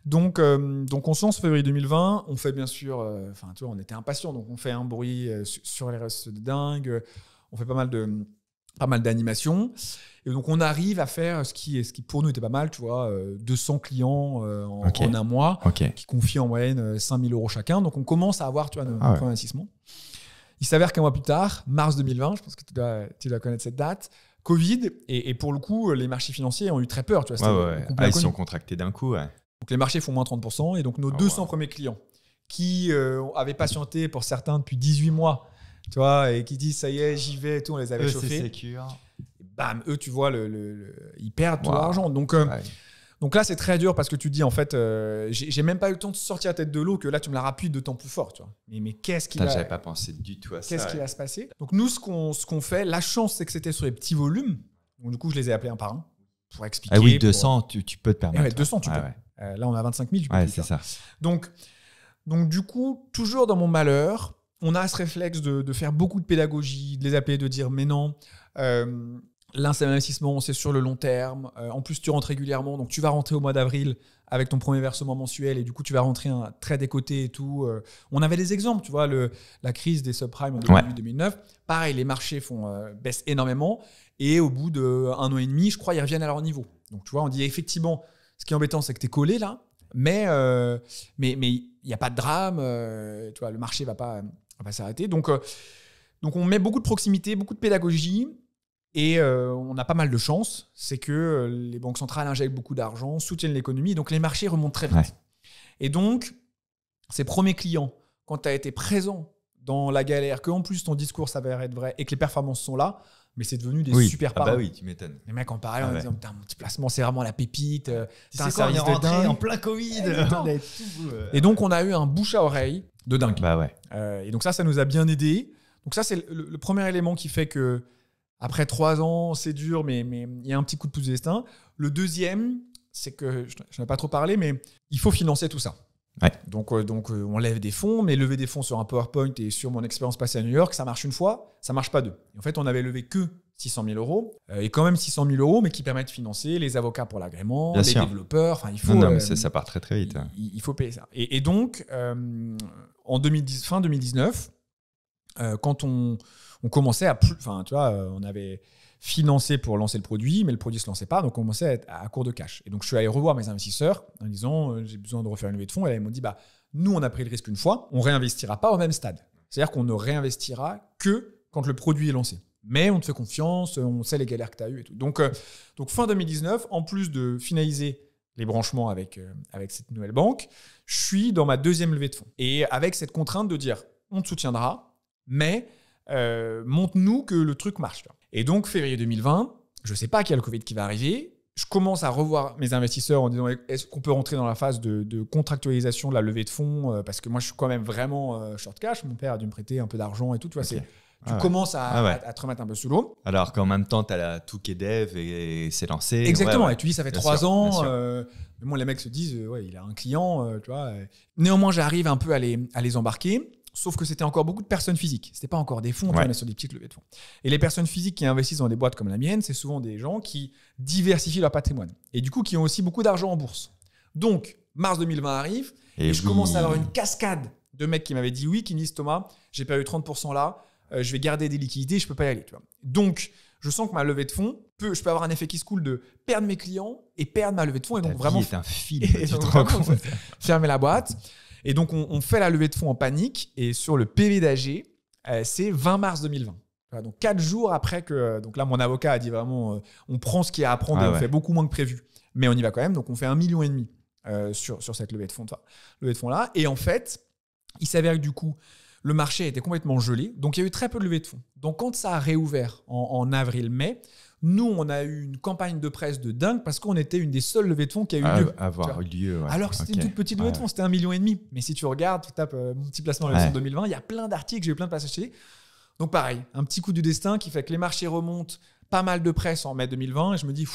Donc, on se lance février 2020. On fait bien sûr... tu vois, on était impatients. Donc, on fait un bruit sur les réseaux de dingue. On fait pas mal d'animations. Et donc, on arrive à faire ce qui pour nous était pas mal, tu vois, 200 clients en un mois, qui confient en moyenne 5 000 € chacun. Donc, on commence à avoir, tu vois, notre premier investissement. Il s'avère qu'un mois plus tard, mars 2020, je pense que tu dois connaître cette date, Covid. Et pour le coup, les marchés financiers ont eu très peur. Tu vois,
ils sont contractés d'un coup. Ouais.
Donc, les marchés font moins 30%. Et donc, nos 200 premiers clients qui avaient patienté pour certains depuis 18 mois, tu vois, et qui disent ça y est, j'y vais et tout, on les avait chauffés.
C'est sécure.
Et bam, eux, tu vois, ils perdent tout l'argent. Donc là, c'est très dur parce que tu te dis, en fait, j'ai même pas eu le temps de sortir la tête de l'eau que là, tu me la rapides d'autant plus fort. Tu vois. Mais qu'est-ce qu'il
j'avais pas pensé du tout à ça.
Qu'est-ce qui va se passer? Donc nous, ce qu'on fait, la chance, c'est que c'était sur les petits volumes. Donc du coup, je les ai appelés un par un pour expliquer.
Ah oui, 200, tu peux te permettre.
200, tu peux. Là, on a 25 000, tu peux.
Ouais, c'est ça.
Donc du coup, toujours dans mon malheur, on a ce réflexe de faire beaucoup de pédagogie, de les appeler, de dire mais non, là c'est un investissement, c'est sur le long terme. En plus, tu rentres régulièrement, donc tu vas rentrer au mois d'avril avec ton premier versement mensuel et du coup tu vas rentrer très décoté et tout. On avait des exemples, tu vois, la crise des subprimes en 2008-2009. Pareil, les marchés baissent énormément et au bout d'1 an et demi, je crois, ils reviennent à leur niveau. Donc tu vois, on dit effectivement, ce qui est embêtant, c'est que tu es collé là, mais il n'y a pas de drame, tu vois, le marché va pas s'arrêter. Donc, on met beaucoup de proximité, beaucoup de pédagogie et on a pas mal de chance. C'est que les banques centrales injectent beaucoup d'argent, soutiennent l'économie, donc les marchés remontent très vite. Ouais. Et donc, ces premiers clients, quand tu as été présent dans la galère, qu'en plus ton discours s'avère être vrai et que les performances sont là, mais c'est devenu des super parents.
Ah bah oui, tu m'étonnes.
Les mecs en parlaient en disant, putain, mon petit placement, c'est vraiment la pépite.
C'est quoi, on est rentré en plein Covid.
Et donc, on a eu un bouche à oreille de dingue.
Bah ouais.
Et donc ça nous a bien aidé. Donc ça, c'est le premier élément qui fait que après 3 ans, c'est dur, mais il y a un petit coup de pouce de destin. Le deuxième, c'est que, je n'en ai pas trop parlé, mais il faut financer tout ça.
Ouais.
Donc, on lève des fonds, mais lever des fonds sur un PowerPoint et sur mon expérience passée à New York, ça marche une fois, ça marche pas deux. Et en fait, on avait levé que 600 000 €, et quand même 600 000 €, mais qui permettent de financer les avocats pour l'agrément, les développeurs. Enfin, il faut.
Non, mais ça part très très vite.
Il faut payer ça. Et donc, en fin 2019, quand on commençait à plus, enfin, tu vois, on avait financé pour lancer le produit, mais le produit ne se lançait pas, donc on commençait à être à court de cash. Et donc, je suis allé revoir mes investisseurs en disant, j'ai besoin de refaire une levée de fonds. Et là, ils m'ont dit, bah, nous, on a pris le risque une fois, on ne réinvestira pas au même stade. C'est-à-dire qu'on ne réinvestira que quand le produit est lancé. Mais on te fait confiance, on sait les galères que tu as eues et tout. Donc, fin 2019, en plus de finaliser les branchements avec cette nouvelle banque, je suis dans ma deuxième levée de fonds. Et avec cette contrainte de dire, on te soutiendra, mais montre-nous que le truc marche. Et donc, février 2020, je ne sais pas qu'il y a le Covid qui va arriver. Je commence à revoir mes investisseurs en disant, est-ce qu'on peut rentrer dans la phase de contractualisation de la levée de fonds, parce que moi, je suis quand même vraiment short cash. Mon père a dû me prêter un peu d'argent et tout. Tu vois, Tu commences à te remettre un peu sous l'eau.
Alors qu'en même temps, tu as tout qui est dev et c'est lancé.
Exactement. Et tu dis, ça fait 3 ans. Mais bon, les mecs se disent, il a un client. Tu vois. Néanmoins, j'arrive un peu à les embarquer. Sauf que c'était encore beaucoup de personnes physiques. C'était pas encore des fonds, on est sur des petites levées de fonds. Et les personnes physiques qui investissent dans des boîtes comme la mienne, c'est souvent des gens qui diversifient leur patrimoine. Et du coup, qui ont aussi beaucoup d'argent en bourse. Donc, mars 2020 arrive et je commence à avoir une cascade de mecs qui m'avaient dit oui, qui me disent Thomas, j'ai perdu 30% là, je vais garder des liquidités, je peux pas y aller. Tu vois. Donc, je sens que ma levée de fonds, je peux avoir un effet qui se coule de perdre mes clients et perdre ma levée de fonds. Et donc, vraiment.
C'est un film, tu te rends compte.
Fermer la boîte. Et donc, on fait la levée de fonds en panique. Et sur le PV d'AG, c'est 20 mars 2020. Voilà, donc, 4 jours après que... Donc là, mon avocat a dit vraiment, on prend ce qu'il y a à prendre et on fait beaucoup moins que prévu. Mais on y va quand même. Donc, on fait 1,5 million sur cette levée de fonds-là. Et en fait, il s'avère que du coup, le marché était complètement gelé. Donc, il y a eu très peu de levée de fonds. Donc, quand ça a réouvert en avril-mai, nous, on a eu une campagne de presse de dingue parce qu'on était une des seules levées de fonds qui a eu lieu. Alors que c'était une toute petite levée de fonds, c'était 1,5 million. Mais si tu regardes, tu tapes mon petit placement en 2020, il y a plein d'articles, j'ai eu plein de passages télé. Donc pareil, un petit coup du destin qui fait que les marchés remontent, pas mal de presse en mai 2020. Et je me dis,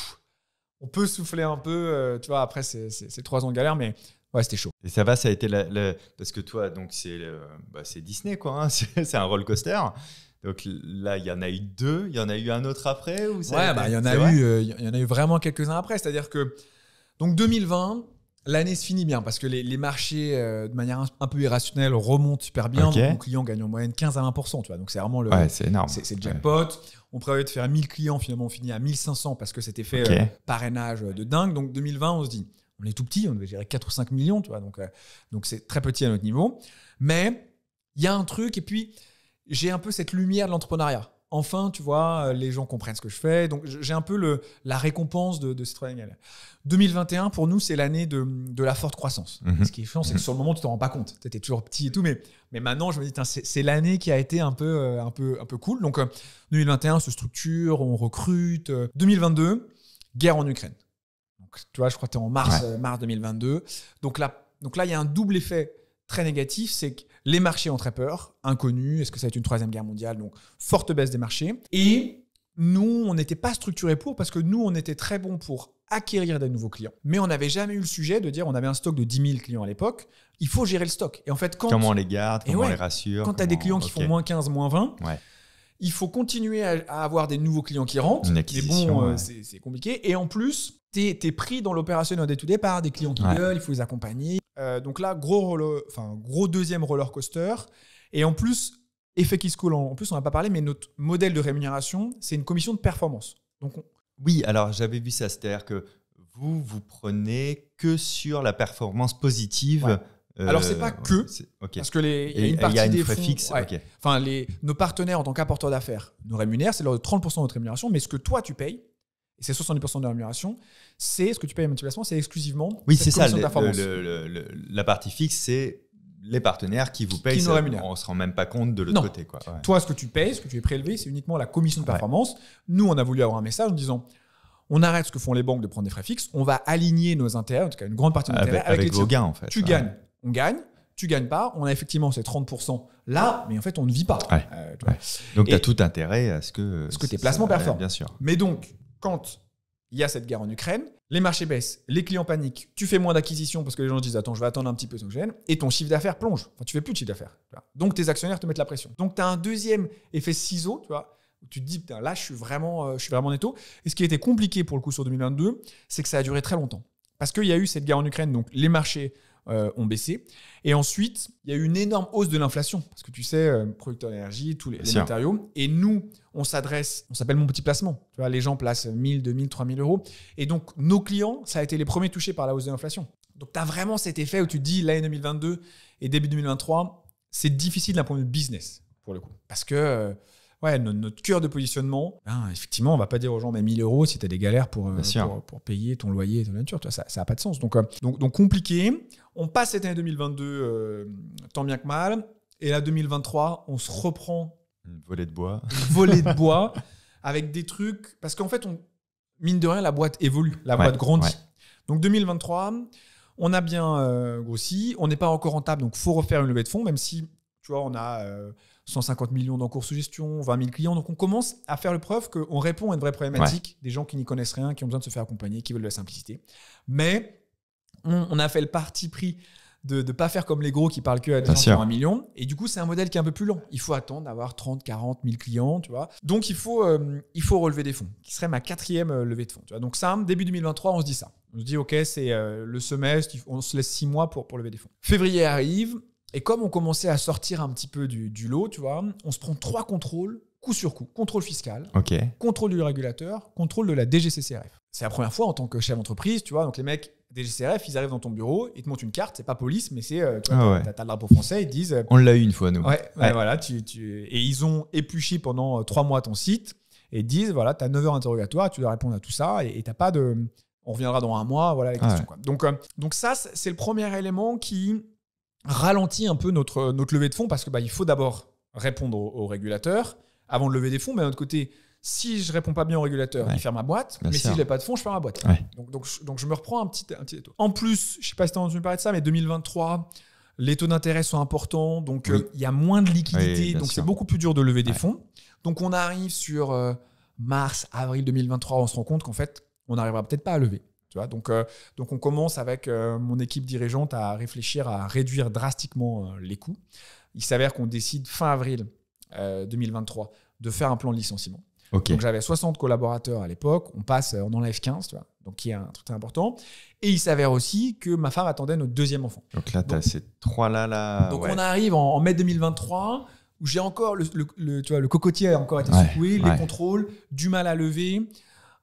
on peut souffler un peu. Tu vois, après, c'est 3 ans de galère, mais ouais, c'était chaud.
Et ça a été parce que toi, donc c'est Disney, quoi. Hein, c'est un roller coaster. Donc là, il y en a eu 2. Il y en a eu un autre après ou ça
il y en a eu vraiment quelques-uns après. C'est-à-dire que donc 2020, l'année se finit bien parce que les marchés, de manière un peu irrationnelle, remontent super bien. Donc nos clients gagnent en moyenne 15 à 20%. Tu vois, donc c'est vraiment
c'est énorme.
C'est le jackpot. On prévoyait de faire 1000 clients. Finalement, on finit à 1500 parce que c'était fait parrainage de dingue. Donc 2020, on se dit, on est tout petit, on devait gérer 4 ou 5 millions. Tu vois, donc c'est très petit à notre niveau. Mais il y a un truc et puis... j'ai un peu cette lumière de l'entrepreneuriat. Enfin, tu vois, les gens comprennent ce que je fais. Donc, j'ai un peu la récompense de cette troisième galère. 2021, pour nous, c'est l'année de la forte croissance. Ce qui est chiant, c'est que sur le moment, tu ne t'en rends pas compte. Tu étais toujours petit et tout. Mais maintenant, je me dis, c'est l'année qui a été un peu cool. Donc, 2021 se structure, on recrute. 2022, guerre en Ukraine. Donc, tu vois, je crois que tu es en mars 2022. Donc là, il y a un double effet très négatif, c'est que les marchés ont très peur, inconnu, est-ce que ça va être une troisième guerre mondiale, donc forte baisse des marchés. Et nous, on n'était pas structurés parce que nous, on était très bons pour acquérir des nouveaux clients. Mais on n'avait jamais eu le sujet de dire, on avait un stock de 10 000 clients à l'époque, il faut gérer le stock. Et en fait,
comment on les garde, comment on les rassure.
Quand tu as des clients qui font moins 15, moins 20, il faut continuer à avoir des nouveaux clients qui rentrent. Mais bon, c'est compliqué. Et en plus, tu es pris dans l'opérationnel day-to-day par des clients qui gueulent, il faut les accompagner. Donc là, gros deuxième roller coaster. Et en plus, effet qui se coule. En plus, on n'a pas parlé, mais notre modèle de rémunération, c'est une commission de performance. Donc
oui, alors j'avais vu ça. C'est-à-dire que vous prenez que sur la performance positive.
Alors, c'est pas que, parce que il y a une partie des fonds,
fixe.
Enfin, nos partenaires en tant qu'apporteurs d'affaires nous rémunèrent, c'est leur 30% de notre rémunération, mais ce que toi tu payes, et c'est 70% de la rémunération, c'est ce que tu payes à Multiplacement, c'est exclusivement cette commission de performance.
La partie fixe, c'est les partenaires qui vous payent, on ne se rend même pas compte de l'autre côté. Quoi.
Toi, ce que tu payes, ce que tu es prélevé, c'est uniquement la commission de performance. Nous, on a voulu avoir un message en disant, on arrête ce que font les banques de prendre des frais fixes, on va aligner nos intérêts, en tout cas une grande partie de nos intérêts, avec
vos gains en fait.
Tu gagnes. On gagne, tu gagnes pas, on a effectivement ces 30% là, mais en fait, on ne vit pas.
Donc, tu as tout intérêt à ce que
tes placements performent.
Bien sûr.
Mais donc, quand il y a cette guerre en Ukraine, les marchés baissent, les clients paniquent, tu fais moins d'acquisitions parce que les gens disent « Attends, je vais attendre un petit peu, et ton chiffre d'affaires plonge. Enfin, tu fais plus de chiffre d'affaires. Donc, tes actionnaires te mettent la pression. Donc, tu as un deuxième effet ciseau, tu vois, où tu te dis « Là, je suis vraiment netto ». Et ce qui a été compliqué pour le coup sur 2022, c'est que ça a duré très longtemps. Parce qu'il y a eu cette guerre en Ukraine, donc les marchés ont baissé. Et ensuite, il y a eu une énorme hausse de l'inflation. Parce que tu sais, producteurs d'énergie, tous les matériaux. Et nous, on s'appelle Mon Petit Placement. Tu vois, les gens placent 1000, 2000, 3000 euros. Et donc, nos clients, ça a été les premiers touchés par la hausse de l'inflation. Donc, tu as vraiment cet effet où tu te dis, l'année 2022 et début 2023, c'est difficile d'un point de vue business, pour le coup. Parce que notre cœur de positionnement, effectivement, on ne va pas dire aux gens, mais 1000 euros si tu as des galères pour payer ton loyer et ton nature. Ça n'a pas de sens. Donc, compliqué. On passe cette année 2022 tant bien que mal. Et là, 2023, on se reprend
une volée de bois.
Avec des trucs. Parce qu'en fait, mine de rien, la boîte évolue. La boîte grandit. Donc, 2023, on a bien grossi. On n'est pas encore rentable, donc il faut refaire une levée de fonds, même si, tu vois, on a 150 millions d'encours sous gestion, 20 000 clients. Donc, on commence à faire le preuve qu'on répond à une vraie problématique des gens qui n'y connaissent rien, qui ont besoin de se faire accompagner, qui veulent de la simplicité. Mais on a fait le parti pris de ne pas faire comme les gros qui parlent que à des gens qui ont 1 million. Et du coup, c'est un modèle qui est un peu plus lent. Il faut attendre d'avoir 30, 40 000 clients, tu vois. Donc, il faut relever des fonds, qui serait ma 4e levée de fonds. Tu vois. Donc, ça, début 2023, on se dit ça. On se dit, OK, c'est le semestre, on se laisse 6 mois pour lever des fonds. Février arrive, et comme on commençait à sortir un petit peu du lot, tu vois, on se prend 3 contrôles, coup sur coup. Contrôle fiscal, contrôle du régulateur, contrôle de la DGCCRF. C'est la première fois en tant que chef d'entreprise, tu vois. Donc, les mecs, DGCRF, ils arrivent dans ton bureau, ils te montrent une carte, c'est pas police, mais c'est t'as le drapeau français, ils disent
on l'a eu une fois nous.
Voilà, et ils ont épluché pendant 3 mois ton site et ils disent voilà, t'as 9 heures interrogatoire, tu dois répondre à tout ça et t'as pas de on reviendra dans 1 mois, voilà les questions quoi. Donc ça c'est le premier élément qui ralentit un peu notre levée de fonds parce que il faut d'abord répondre aux régulateurs avant de lever des fonds, mais d'un autre côté si je réponds pas bien au régulateur, il ferme ma boîte. Mais si je n'ai pas de fonds, je ferme ma boîte. Donc, je me reprends un petit taux. En plus, je ne sais pas si tu as entendu parler de ça, mais 2023, les taux d'intérêt sont importants. Donc, il y a moins de liquidité. Donc, c'est beaucoup plus dur de lever des fonds. Donc, on arrive sur mars, avril 2023. On se rend compte qu'en fait, on n'arrivera peut-être pas à lever. Tu vois, donc, on commence avec mon équipe dirigeante à réfléchir à réduire drastiquement les coûts. Il s'avère qu'on décide fin avril 2023 de faire un plan de licenciement. Donc j'avais 60 collaborateurs à l'époque, on enlève 15, tu vois, donc qui est un truc très important. Et il s'avère aussi que ma femme attendait notre 2e enfant.
Donc là, tu as ces 3-là.
Donc on arrive en mai 2023, où j'ai encore le cocotier a encore été secoué, les contrôles, du mal à lever,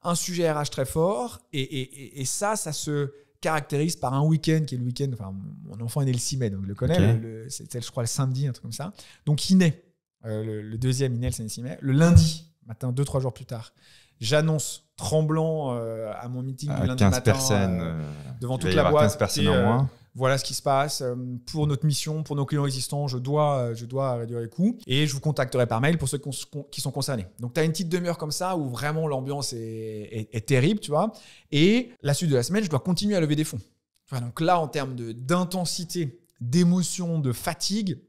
un sujet RH très fort. Et ça se caractérise par un week-end qui est le week-end, enfin mon enfant est né le 6 mai, donc je le connais, c'était je crois le samedi, un truc comme ça. Donc il naît, le 2e il naît le 6 mai, le lundi, matin, 2-3 jours plus tard, j'annonce tremblant à mon meeting du lundi
15
matin
personnes,
devant toute la boîte.
15 personnes en moins.
Voilà ce qui se passe. Pour notre mission, pour nos clients existants, je dois réduire les coûts et je vous contacterai par mail pour ceux qui sont concernés. Donc, tu as une petite demi-heure comme ça où vraiment l'ambiance est terrible, tu vois. Et la suite de la semaine, je dois continuer à lever des fonds. Enfin, donc là, en termes d'intensité, d'émotion, de fatigue,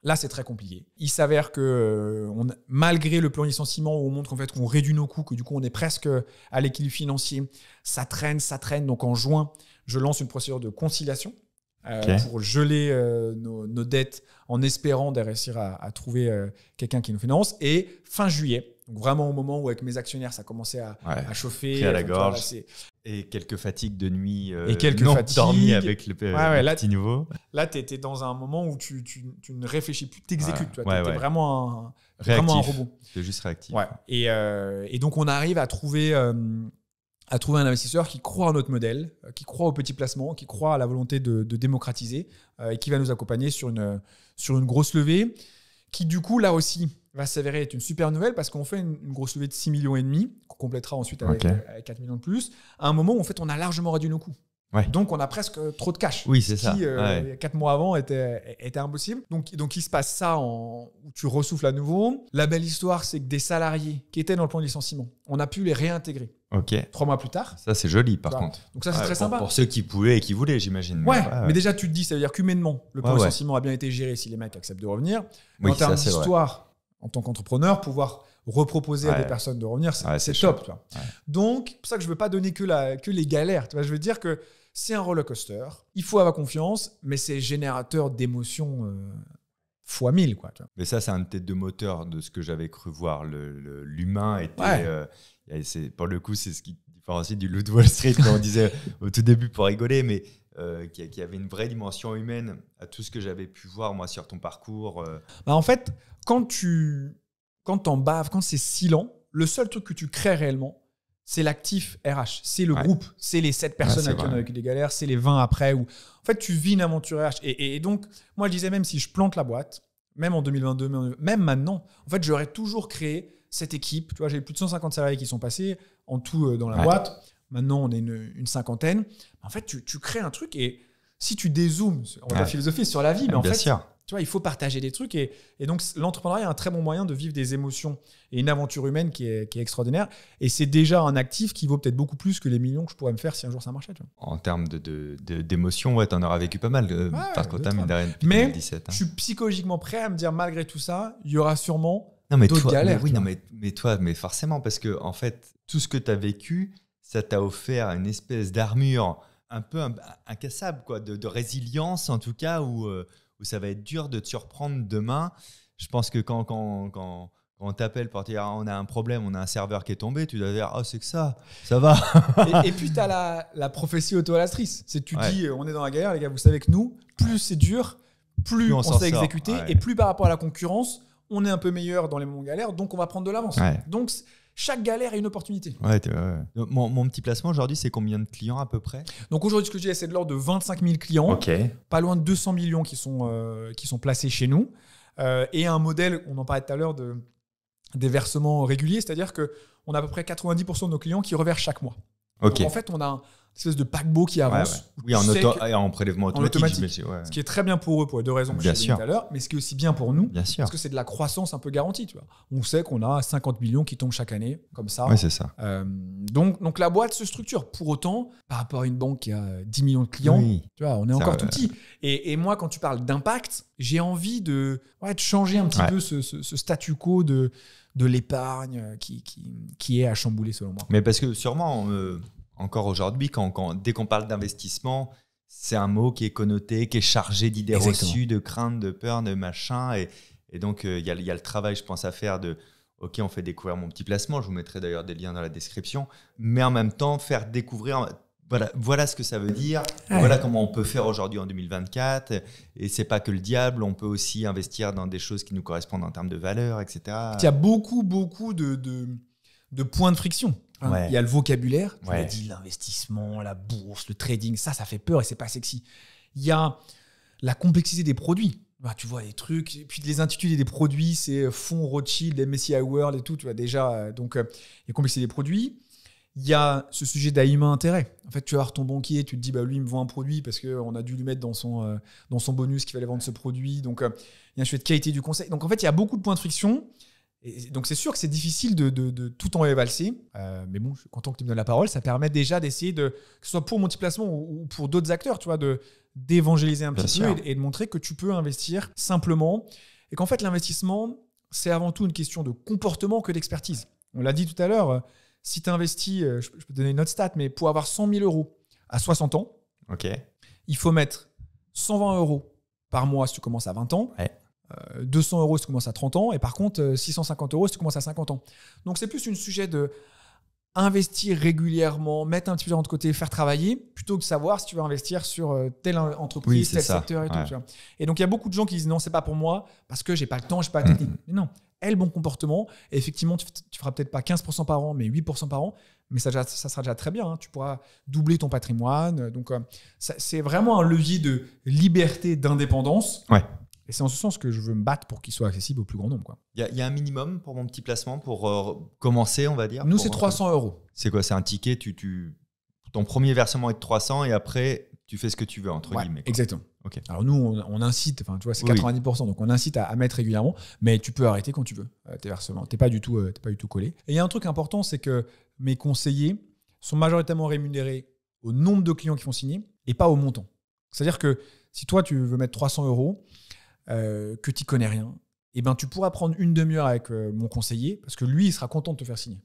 là, c'est très compliqué. Il s'avère que malgré le plan licenciement où on montre qu'en fait, qu'on réduit nos coûts, que du coup, on est presque à l'équilibre financier, ça traîne. Donc, en juin, je lance une procédure de conciliation pour geler nos dettes en espérant de réussir à trouver quelqu'un qui nous finance. Et fin juillet, donc vraiment au moment où avec mes actionnaires, ça commençait à chauffer.
Pris à la gorge. Et quelques fatigues de nuit
fatigues
dormies avec le petit nouveau.
Là, tu étais dans un moment où tu ne réfléchis plus, tu exécutes. Tu étais vraiment un robot.
Tu es juste réactif.
Et donc, on arrive à trouver un investisseur qui croit en notre modèle, qui croit au petit placement, qui croit à la volonté de démocratiser et qui va nous accompagner sur une grosse levée qui, du coup, là aussi, va s'avérer être une super nouvelle parce qu'on fait une grosse levée de 6,5 millions qu'on complétera ensuite avec 4 millions de plus, à un moment où en fait, on a largement réduit nos coûts. Donc, on a presque trop de cash.
Oui, c'est ça.
Qui, 4 mois avant, était impossible. Donc, il se passe ça où tu ressouffles à nouveau. La belle histoire, c'est que des salariés qui étaient dans le plan de licenciement, on a pu les réintégrer. 3 mois plus tard.
Ça, c'est joli, par contre.
Donc, ça, c'est très sympa.
Pour ceux qui pouvaient et qui voulaient, j'imagine.
Mais déjà, tu te dis, ça veut dire qu'humainement, le plan de licenciement a bien été géré si les mecs acceptent de revenir. En termes d'histoire, en tant qu'entrepreneur, pouvoir reproposer à des personnes de revenir, c'est top. Tu vois. Donc, c'est pour ça que je ne veux pas donner que les galères. Tu vois. Je veux dire que c'est un roller coaster. Il faut avoir confiance, mais c'est générateur d'émotions fois 1000. Quoi, tu vois.
Mais ça, c'est un de tes 2 moteurs de ce que j'avais cru voir. L'humain était... pour le coup, c'est ce qui différencie du loup de Wall Street, comme on disait au tout début pour rigoler, mais qui avait une vraie dimension humaine à tout ce que j'avais pu voir, moi, sur ton parcours.
En fait, quand t'en baves, quand c'est si lent, le seul truc que tu crées réellement, c'est l'actif RH, c'est le groupe, c'est les 7 personnes avec qui on a vécu des galères, c'est les 20 après. En fait, tu vis une aventure RH. Et donc, moi, je disais même si je plante la boîte, même en 2022, même maintenant, en fait, j'aurais toujours créé cette équipe. Tu vois, j'ai plus de 150 salariés qui sont passés en tout dans la boîte. Maintenant, on est une cinquantaine. En fait, tu crées un truc et si tu dézoomes, on va philosopher sur la vie, mais en fait, Tu vois, il faut partager des trucs. Et donc, l'entrepreneuriat est un très bon moyen de vivre des émotions et une aventure humaine qui est extraordinaire. Et c'est déjà un actif qui vaut peut-être beaucoup plus que les millions que je pourrais me faire si un jour ça marchait. Tu vois.
En termes d'émotions, ouais, tu en auras vécu pas mal. Par contre,
mais
2017,
je suis psychologiquement prêt à me dire, malgré tout ça, il y aura sûrement
d'autres
galères.
Mais forcément, parce que en fait, tout ce que tu as vécu, ça t'a offert une espèce d'armure un peu incassable, quoi, de résilience en tout cas, où ça va être dur de te surprendre demain. Je pense que quand on t'appelle pour te dire on a un problème, on a un serveur qui est tombé, tu dois dire c'est que ça va.
et puis tu as la prophétie auto-alastrice. C'est tu dis on est dans la galère, les gars, vous savez que nous, plus c'est dur, plus on sait exécuter, et plus par rapport à la concurrence, on est un peu meilleur dans les moments galères, donc on va prendre de l'avance. Donc chaque galère est une opportunité.
Mon petit placement aujourd'hui, c'est combien de clients à peu près?
Donc aujourd'hui, ce que je dis, c'est de l'ordre de 25 000 clients, pas loin de 200 millions qui sont placés chez nous, et un modèle, on en parlait tout à l'heure, des versements réguliers, c'est-à-dire qu'on a à peu près 90% de nos clients qui reversent chaque mois. Donc en fait, on a une espèce de paquebot qui avance.
Oui, en prélèvement automatique.
Ce qui est très bien pour eux, pour les deux raisons que je disais tout à l'heure, mais ce qui est aussi bien pour nous, parce que c'est de la croissance un peu garantie. Tu vois. On sait qu'on a 50 millions qui tombent chaque année, comme ça.
Oui, c'est ça.
Donc la boîte se structure. Pour autant, par rapport à une banque qui a 10 millions de clients, tu vois, on est encore tout petit. Et moi, quand tu parles d'impact, j'ai envie de changer un petit peu ce statu quo de l'épargne qui est à chambouler, selon moi.
Mais parce que sûrement... encore aujourd'hui, dès qu'on parle d'investissement, c'est un mot qui est connoté, qui est chargé d'idées reçues, de craintes, de peurs, de machin. Et donc, il y a le travail, je pense, à faire de OK, on fait découvrir mon petit placement. Je vous mettrai d'ailleurs des liens dans la description. Mais en même temps, faire découvrir... Voilà ce que ça veut dire. Voilà comment on peut faire aujourd'hui en 2024. Et c'est pas que le diable. On peut aussi investir dans des choses qui nous correspondent en termes de valeur, etc.
Il y a beaucoup de points de friction. Il y a le vocabulaire, tu l'as dit, l'investissement, la bourse, le trading, ça fait peur et c'est pas sexy. Il y a la complexité des produits. Tu vois les trucs, et puis les intitulés des produits, c'est fonds Rothschild, MSCI World et tout, tu vois déjà. Donc, il y a complexité des produits. Il y a ce sujet d'humain-intérêt. En fait, tu vas voir ton banquier, tu te dis, lui, il me vend un produit parce qu'on a dû lui mettre dans son bonus qu'il fallait vendre ce produit. Donc, il y a un sujet de qualité du conseil. Donc, en fait, il y a beaucoup de points de friction. Et donc, c'est sûr que c'est difficile de tout en évalser. Mais bon, je suis content que tu me donnes la parole. Ça permet déjà d'essayer, que ce soit pour mon petit placement ou pour d'autres acteurs, tu vois, d'évangéliser un petit peu et de montrer que tu peux investir simplement. Et qu'en fait, l'investissement, c'est avant tout une question de comportement que d'expertise. On l'a dit tout à l'heure, si tu investis, je peux te donner une autre stat, mais pour avoir 100 000 euros à 60 ans, il faut mettre 120 euros par mois si tu commences à 20 ans. 200 euros si tu commences à 30 ans et par contre 650 euros si tu commences à 50 ans. Donc c'est plus un sujet de investir régulièrement, mettre un petit peu de côté, faire travailler plutôt que de savoir si tu veux investir sur telle entreprise, tel secteur et tout. Tu vois. Et donc il y a beaucoup de gens qui disent non, c'est pas pour moi parce que j'ai pas le temps, j'ai pas la technique. Mais non, aie le bon comportement et effectivement tu feras peut-être pas 15% par an mais 8% par an, mais ça sera déjà très bien. Tu pourras doubler ton patrimoine. Donc c'est vraiment un levier de liberté, d'indépendance. Et c'est en ce sens que je veux me battre pour qu'il soit accessible au plus grand nombre.
Il y a un minimum pour mon petit placement pour commencer, on va dire.
Nous, c'est 300 euros.
C'est quoi? C'est un ticket, ton premier versement est de 300 et après, tu fais ce que tu veux, entre guillemets.
Exactement. Alors nous, on incite, tu vois, c'est 90%, donc on incite à mettre régulièrement, mais tu peux arrêter quand tu veux tes versements. T'es pas du tout collé. Et il y a un truc important, c'est que mes conseillers sont majoritairement rémunérés au nombre de clients qui font signer et pas au montant. C'est-à-dire que si toi, tu veux mettre 300 euros, que tu n'y connais rien, tu pourras prendre une demi-heure avec mon conseiller parce que lui, il sera content de te faire signer.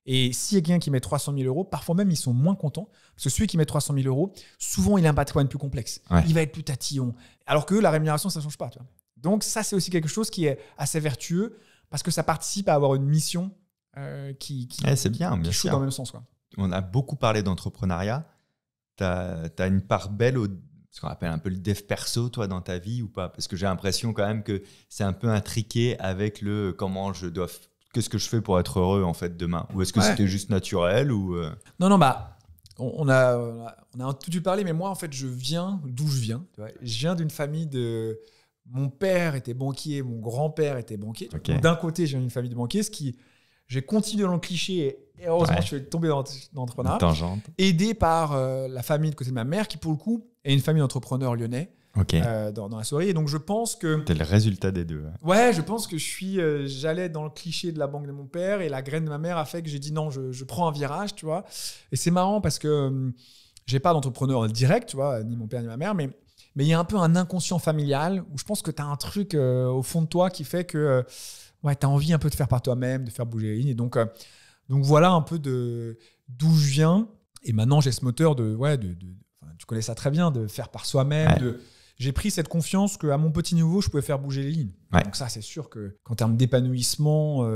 Et s'il y a quelqu'un qui met 300 000 euros, parfois même, ils sont moins contents parce que celui qui met 300 000 euros, souvent, il a un patrimoine plus complexe. Il va être plus tatillon. Alors que la rémunération, ça ne change pas. Tu vois. Donc, ça, c'est aussi quelque chose qui est assez vertueux parce que ça participe à avoir une mission qui joue dans le même sens.
On a beaucoup parlé d'entrepreneuriat. Tu as une part belle ce qu'on appelle un peu le dev perso, toi, dans ta vie ou pas? Parce que j'ai l'impression quand même que c'est un peu intriqué avec qu'est-ce que je fais pour être heureux, en fait, demain? Ou est-ce que c'était juste naturel ou
Non, on a un tout dû parler, mais moi, en fait, je viens d'où je viens. Tu vois. Je viens d'une famille de... Mon père était banquier, mon grand-père était banquier. Donc, d'un côté, j'ai une famille de banquiers, j'ai continué dans le cliché et heureusement, je suis tombé dans l'entrepreneuriat. Aidé par la famille de côté de ma mère qui, pour le coup, est une famille d'entrepreneurs lyonnais. dans la souris. Et donc, je pense que...
T'es le résultat des deux.
Ouais, je pense que j'allais dans le cliché de la banque de mon père et la graine de ma mère a fait que j'ai dit non, je prends un virage, tu vois. Et c'est marrant parce que j'ai pas d'entrepreneur direct, tu vois, ni mon père ni ma mère, mais il y a un peu un inconscient familial où je pense que tu as un truc au fond de toi qui fait que ouais, tu as envie un peu de faire par toi-même, de faire bouger les lignes. Et donc voilà un peu d'où je viens. Et maintenant, j'ai ce moteur tu connais ça très bien, de faire par soi-même. Ouais. J'ai pris cette confiance qu'à mon petit niveau, je pouvais faire bouger les lignes. Ouais. Donc ça, c'est sûr qu'en termes d'épanouissement,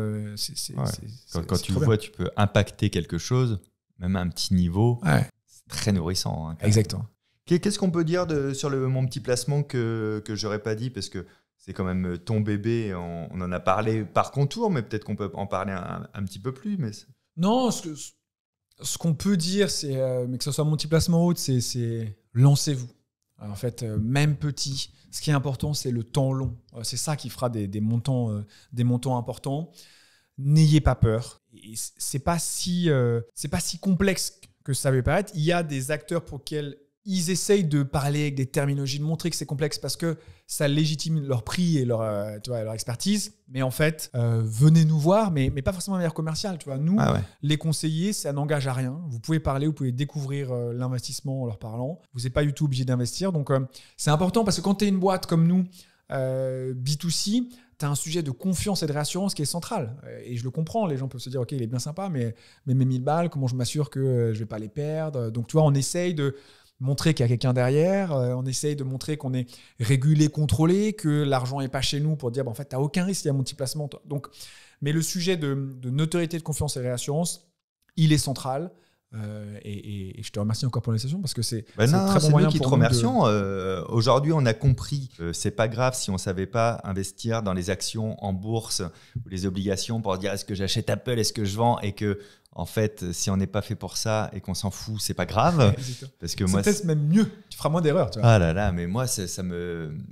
quand tu vois, tu peux impacter quelque chose, même à un petit niveau, c'est très nourrissant. Hein,
exactement.
Qu'est-ce qu'on peut dire sur mon petit placement que j'aurais pas dit, parce que c'est quand même ton bébé, on en a parlé par contour, mais peut-être qu'on peut en parler un petit peu plus. Mais
non, ce qu'on peut dire, c'est, mais que ce soit mon petit placement haute, c'est lancez-vous. Alors, en fait, même petit, ce qui est important, c'est le temps long. C'est ça qui fera des montants importants. N'ayez pas peur. Et c'est pas si complexe que ça peut paraître. Il y a des acteurs pour lesquels ils essayent de parler avec des terminologies, de montrer que c'est complexe parce que ça légitime leur prix et leur expertise. Mais en fait, venez nous voir, mais pas forcément de manière commerciale. Tu vois. Nous, les conseillers, ça n'engage à rien. Vous pouvez parler, vous pouvez découvrir l'investissement en leur parlant. Vous n'êtes pas du tout obligé d'investir. Donc, c'est important parce que quand tu es une boîte comme nous, B2C, tu as un sujet de confiance et de réassurance qui est central. Et je le comprends. Les gens peuvent se dire, OK, il est bien sympa, mais mes 1000 balles, comment je m'assure que je ne vais pas les perdre? Donc, tu vois, on essaye de montrer qu'il y a quelqu'un derrière, on essaye de montrer qu'on est régulé, contrôlé, que l'argent n'est pas chez nous pour dire en fait, tu n'as aucun risque, il y a mon petit placement. Donc, mais le sujet de notoriété, de confiance et de réassurance, il est central. Et je te remercie encore pour la session parce que c'est un très bon moyen
pour nous. C'est nous qui te remercions. Aujourd'hui, on a compris que c'est pas grave si on savait pas investir dans les actions en bourse ou les obligations pour dire est-ce que j'achète Apple, est-ce que je vends, et que en fait, si on n'est pas fait pour ça et qu'on s'en fout, c'est pas grave. Parce que
moi, c'est peut-être même mieux. Tu feras moins d'erreurs. Tu vois.
Ah là là, mais moi,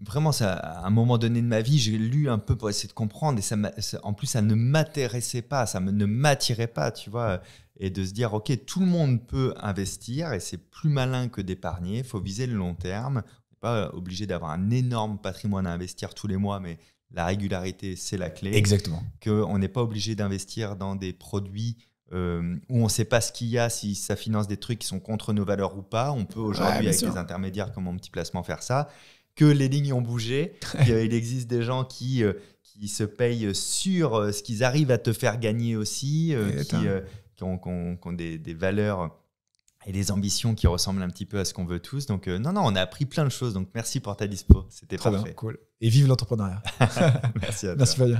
vraiment, à un moment donné de ma vie, j'ai lu un peu pour essayer de comprendre. Et en plus, ça ne m'intéressait pas, ça ne m'attirait pas, tu vois. Et de se dire, OK, tout le monde peut investir et c'est plus malin que d'épargner. Il faut viser le long terme. On n'est pas obligé d'avoir un énorme patrimoine à investir tous les mois, mais la régularité, c'est la clé.
Exactement.
Qu'on n'est pas obligé d'investir dans des produits où on ne sait pas ce qu'il y a, si ça finance des trucs qui sont contre nos valeurs ou pas. On peut aujourd'hui, avec les intermédiaires comme mon petit placement, faire ça. Que les lignes ont bougé. Il existe des gens qui se payent sur ce qu'ils arrivent à te faire gagner aussi, qui ont des valeurs et des ambitions qui ressemblent un petit peu à ce qu'on veut tous. Donc, non, on a appris plein de choses. Donc, merci pour ta dispo. C'était
très
parfait.
Bien, cool. Et vive l'entrepreneuriat.
Merci à toi.
Merci Fabien.